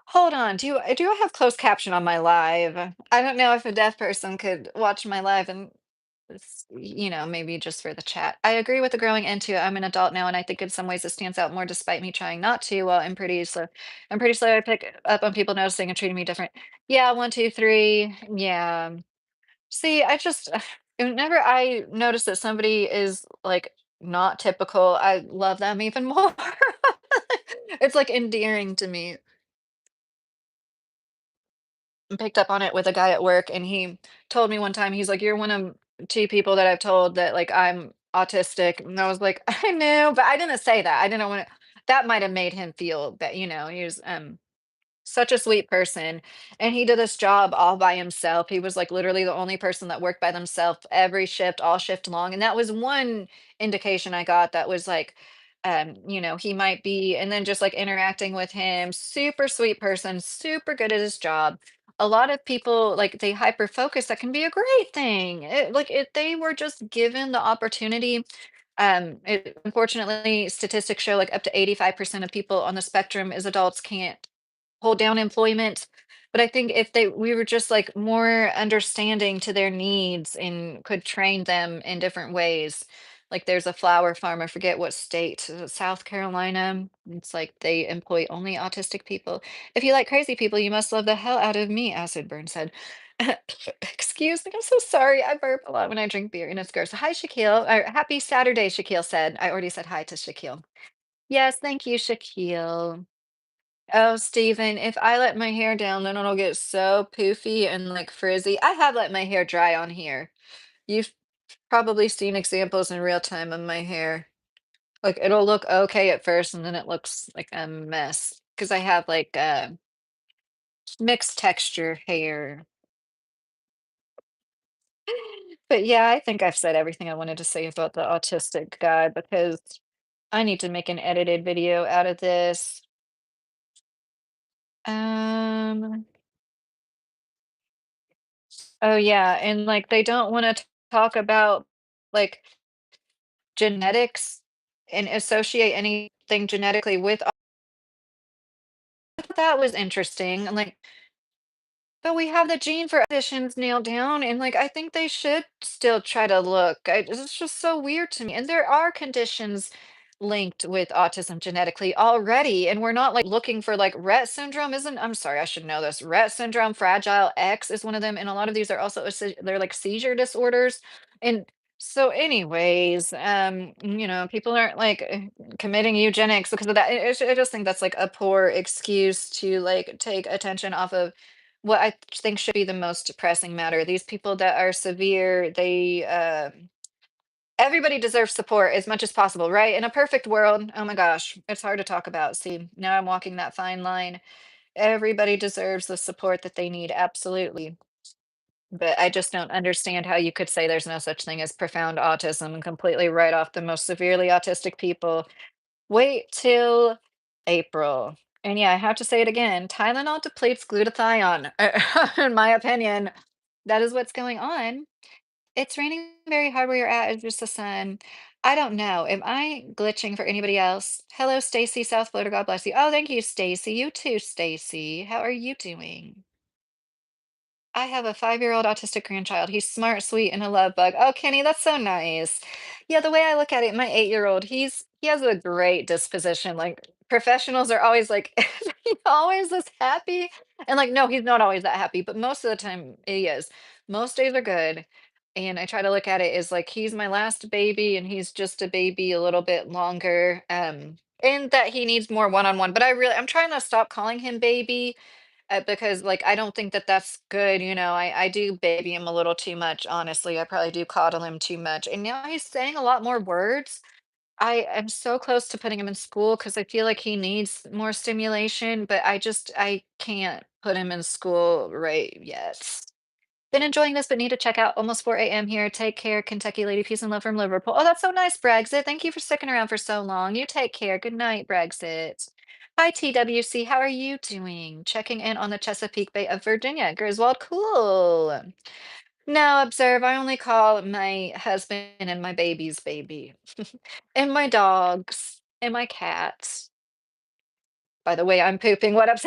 hold on. Do I have closed caption on my live? I don't know if a deaf person could watch my live and maybe just for the chat. I agree with the growing into it. I'm an adult now, and I think in some ways it stands out more despite me trying not to. Well, I'm pretty slow. I'm pretty slow. I pick up on people noticing and treating me different. Yeah, one, two, three. Yeah. See, I just whenever I notice that somebody is like not typical, I love them even more. It's like endearing to me. Picked up on it with a guy at work, and he told me one time, he's like, "You're one of 2 people that I've told that, like, I'm autistic," and I was like, "I knew," but I didn't say that. I didn't wanna that might have made him feel that, he was, such a sweet person, and he did this job all by himself. He was, like, literally the only person that worked by themselves every shift, all shift long, and that was one indication I got that was, like, he might be and then just, like, interacting with him, super sweet person, super good at his job. A lot of people, like, they hyper focus, that can be a great thing. If they were just given the opportunity, unfortunately, statistics show, like, up to 85% of people on the spectrum as adults can't hold down employment. But I think if we were just like more understanding to their needs and could train them in different ways. Like there's a flower farm, I forget what state, South Carolina. It's like they employ only autistic people. If you like crazy people, you must love the hell out of me, Acid Burn said. Excuse me, I'm so sorry. I burp a lot when I drink beer and it's gross. Hi, Shaquille. Happy Saturday, Shaquille said. I already said hi to Shaquille. Yes, thank you, Shaquille. Oh, Steven, if I let my hair down, then it'll get so poofy and like frizzy. I have let my hair dry on here. You've probably seen examples in real time of my hair. Like it'll look okay at first and then it looks like a mess because I have like mixed texture hair. But yeah, I think I've said everything I wanted to say about the autistic guy because I need to make an edited video out of this. Um, oh yeah, and like they don't want to talk about like genetics and associate anything genetically with I thought that was interesting. And like, but we have the gene for conditions nailed down, and like I think they should still try to look. It's just so weird to me. And there are conditions linked with autism genetically already, and we're not like looking for like Rett syndrome. Isn't I'm sorry, I should know this. Rett syndrome, Fragile X is one of them, and a lot of these are also they're like seizure disorders. And so, anyways, people aren't like committing eugenics because of that. I just think that's like a poor excuse to like take attention off of what I think should be the most pressing matter. These people that are severe, everybody deserves support as much as possible, right? In a perfect world, oh my gosh, it's hard to talk about. See, now I'm walking that fine line. Everybody deserves the support that they need, absolutely. But I just don't understand how you could say there's no such thing as profound autism and completely write off the most severely autistic people. Wait till April. And yeah, I have to say it again. Tylenol depletes glutathione. In my opinion, that is what's going on. It's raining very hard where you're at. It's just the sun. I don't know. Am I glitching for anybody else? Hello, Stacy, South Florida. God bless you. Oh, thank you, Stacy. You too, Stacy. How are you doing? I have a 5-year-old autistic grandchild. He's smart, sweet, and a love bug. Oh, Kenny, that's so nice. Yeah, the way I look at it, my 8-year-old, he has a great disposition. Like professionals are always like he's always this happy. And like, no, he's not always that happy, but most of the time he is. Most days are good. And I try to look at it as like he's my last baby and he's just a baby a little bit longer. And that he needs more one-on-one. But I'm trying to stop calling him baby because like I don't think that that's good. I do baby him a little too much. Honestly, I probably do coddle him too much. And now he's saying a lot more words. I am so close to putting him in school because I feel like he needs more stimulation, but I can't put him in school right yet. Been enjoying this, but need to check out. Almost 4 a.m. here. Take care, Kentucky lady. Peace and love from Liverpool. Oh, that's so nice, Brexit. Thank you for sticking around for so long. You take care. Good night, Brexit. Hi, TWC. How are you doing? Checking in on the Chesapeake Bay of Virginia. Griswold, cool. Now, observe, I only call my husband and my baby's baby, and my dogs, and my cats. By the way, I'm pooping. What up?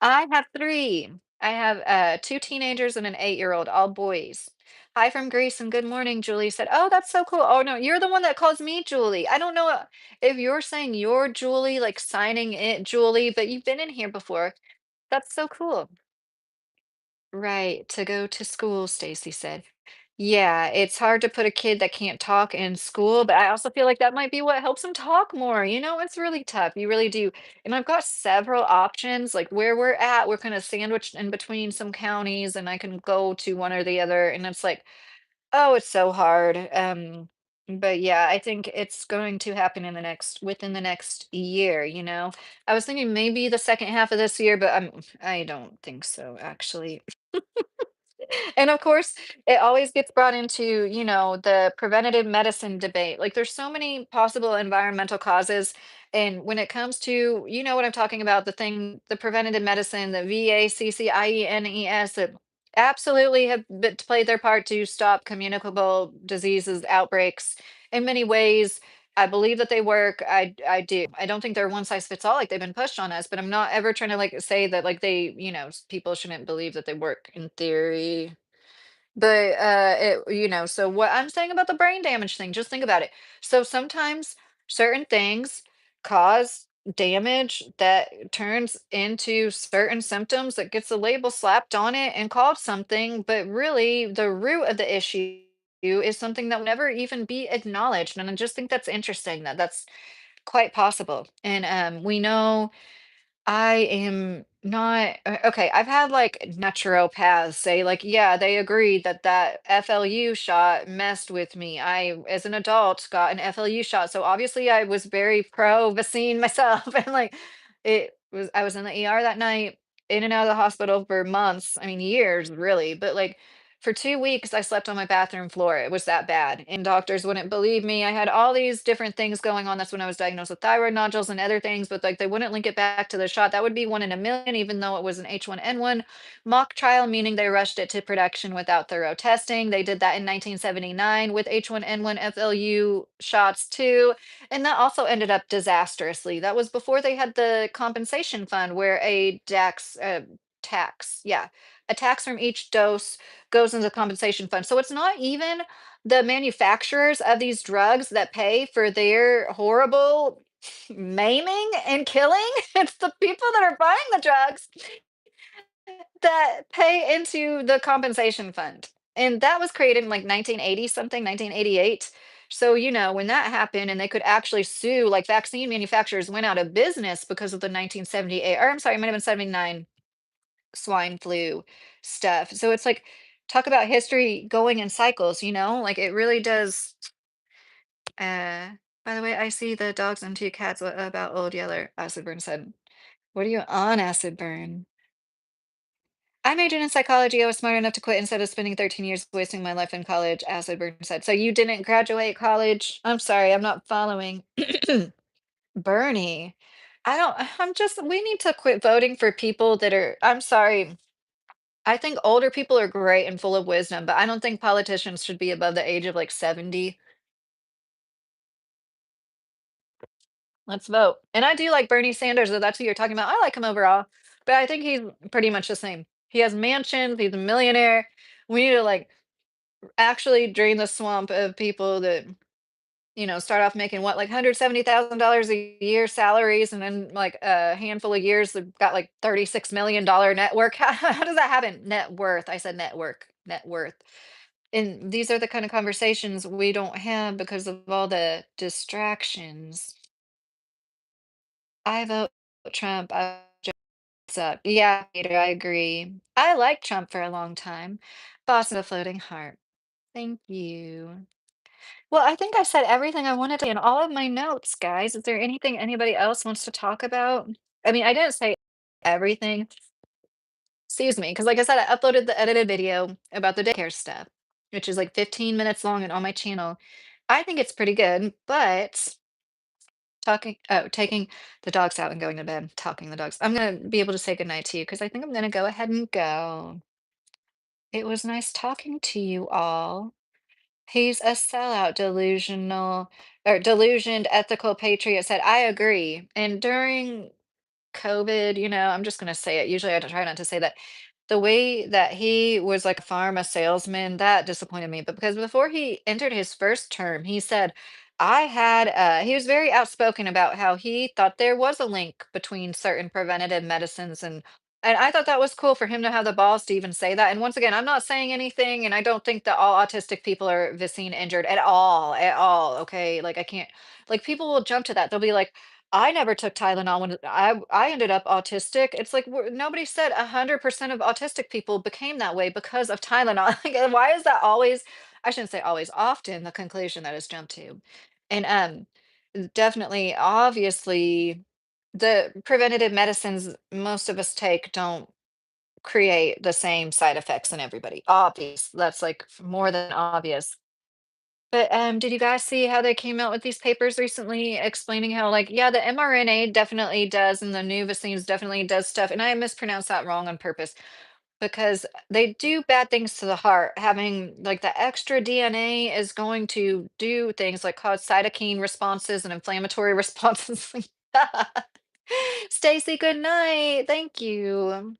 I have 3. I have, 2 teenagers and an 8-year-old, all boys. Hi from Greece and good morning, Julie said. Oh, that's so cool. Oh, no, you're the one that calls me Julie. I don't know if you're saying you're Julie, like signing it Julie, but you've been in here before. That's so cool. Right, to go to school, Stacy said. Yeah, it's hard to put a kid that can't talk in school, but I also feel like that might be what helps them talk more. It's really tough. You really do. And I've got several options, like where we're at, we're kind of sandwiched in between some counties, and I can go to one or the other. And it's like, oh, it's so hard. But yeah, I think it's going to happen within the next year. I was thinking maybe the second half of this year, but I don't think so, actually. And of course, it always gets brought into, the preventative medicine debate. Like there's so many possible environmental causes. And when it comes to, you know what I'm talking about, the preventative medicine, the VACCIENES that absolutely have played their part to stop communicable diseases outbreaks in many ways. I believe that they work. I do. I don't think they're one size fits all like they've been pushed on us, but I'm not ever trying to like say that like people shouldn't believe that they work in theory. But, so what I'm saying about the brain damage thing, just think about it. So sometimes certain things cause damage that turns into certain symptoms that gets a label slapped on it and called something, but really the root of the issue is something that will never even be acknowledged. And I just think that's interesting that that's quite possible. And we know I am not okay. I've had like naturopaths say, like, yeah, they agreed that that FLU shot messed with me. I, as an adult, got an FLU shot. So obviously, I was very pro vaccine myself. And like, I was in the ER that night, in and out of the hospital for months. I mean, years, really. But like, for 2 weeks, I slept on my bathroom floor. It was that bad. And doctors wouldn't believe me. I had all these different things going on. That's when I was diagnosed with thyroid nodules and other things, but like they wouldn't link it back to the shot. That would be 1 in a million, even though it was an H1N1 mock trial, meaning they rushed it to production without thorough testing. They did that in 1979 with H1N1 FLU shots too. And that also ended up disastrously. That was before they had the compensation fund where yeah, a tax from each dose goes into the compensation fund. So it's not even the manufacturers of these drugs that pay for their horrible maiming and killing. It's the people that are buying the drugs that pay into the compensation fund. And that was created in like 1980 something, 1988. So, when that happened and they could actually sue, like vaccine manufacturers went out of business because of the 1978, or I'm sorry, it might have been 79 swine flu stuff. So it's like, talk about history going in cycles, like it really does. Uh, by the way, I see the dogs and 2 cats. What about Old Yeller? Acid Burn said, what are you on, Acid Burn? I majored in psychology. I was smart enough to quit instead of spending 13 years wasting my life in college, Acid Burn said. So you didn't graduate college? I'm sorry, I'm not following. Bernie. I don't, we need to quit voting for people that are, I'm sorry. I think older people are great and full of wisdom, but I don't think politicians should be above the age of like 70. Let's vote. And I do like Bernie Sanders, though that's who you're talking about. I like him overall. But I think he's pretty much the same. He has mansions, he's a millionaire. We need to, like, actually drain the swamp of people that, start off making what, like $170,000 a year salaries, and then like a handful of years they've got like $36 million network. How does that happen? Net worth. I said network, net worth. And these are the kind of conversations we don't have because of all the distractions. I vote Trump. What's up? Yeah, Peter, I agree. I liked Trump for a long time. Boss of a floating heart. Thank you. Well, I think I said everything I wanted to in all of my notes, guys. Is there anything anybody else wants to talk about? I mean, I didn't say everything. Excuse me, because like I said, I uploaded the edited video about the daycare stuff, which is like 15 minutes long and on my channel. I think it's pretty good, but taking the dogs out and going to bed, talking the dogs. I'm gonna be able to say goodnight to you because I think I'm gonna go ahead and go. It was nice talking to you all. He's a sellout, delusional or delusioned ethical patriot said, I agree. And during COVID, I'm just gonna say it. Usually I try not to say that. The way that he was like a pharma salesman, that disappointed me. But because before he entered his first term, he said, he was very outspoken about how he thought there was a link between certain preventative medicines and I thought that was cool for him to have the balls to even say that. And once again, I'm not saying anything, and I don't think that all autistic people are vaccine injured at all. Okay. Like I can't like people will jump to that. They'll be like, I never took Tylenol when I ended up autistic. It's like nobody said 100% of autistic people became that way because of Tylenol. Like, and why is that always? I shouldn't say always, often the conclusion that is jumped to, and definitely, obviously, the preventative medicines most of us take don't create the same side effects in everybody. Obvious, that's like more than obvious. But, did you guys see how they came out with these papers recently explaining how, like, yeah, the mRNA definitely does, and the new vaccines definitely does stuff, and I mispronounced that wrong on purpose because they do bad things to the heart. Having like the extra DNA is going to do things like cause cytokine responses and inflammatory responses. Stacy, good night. Thank you.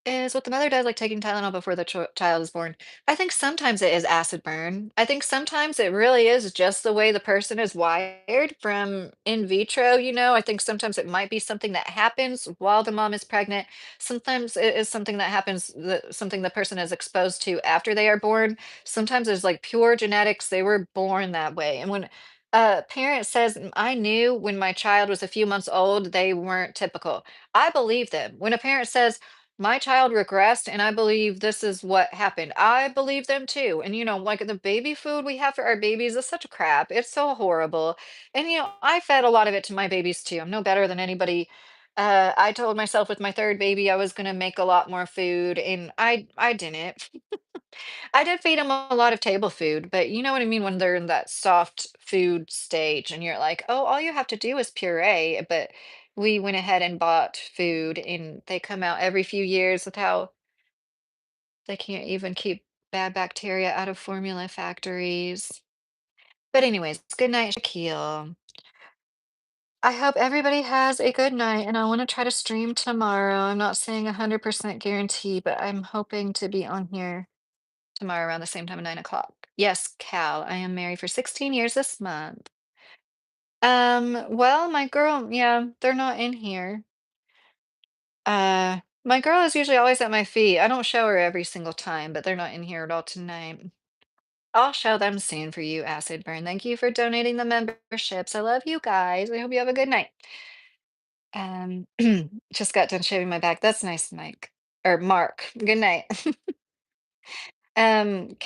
Is what the mother does, like taking Tylenol before the child is born. I think sometimes it is acid burn. I think sometimes it really is just the way the person is wired from in vitro. I think sometimes it might be something that happens while the mom is pregnant. Sometimes it is something that happens, something the person is exposed to after they are born. Sometimes there's like pure genetics. They were born that way. And when a parent says, I knew when my child was a few months old, they weren't typical. I believe them. When a parent says, my child regressed, and I believe this is what happened. I believe them too. And like the baby food we have for our babies is such a crap. It's so horrible. And I fed a lot of it to my babies too. I'm no better than anybody. I told myself with my third baby I was gonna make a lot more food, and I didn't. I did feed them a lot of table food, but you know what I mean when they're in that soft food stage and you're like, "Oh, all you have to do is puree." But we went ahead and bought food and they come out every few years with how they can't even keep bad bacteria out of formula factories. But anyways, good night, Shaquille. I hope everybody has a good night, and I want to try to stream tomorrow. I'm not saying 100% guarantee, but I'm hoping to be on here tomorrow around the same time at 9 o'clock. Yes, Cal. I am married for 16 years this month. Well, my girl, yeah, they're not in here. My girl is usually always at my feet. I don't show her every single time, but they're not in here at all tonight. I'll show them soon for you, Acid Burn. Thank you for donating the memberships. I love you guys. I hope you have a good night. Um, just got done shaving my back. That's nice, Mike. Or Mark. Good night. Cal,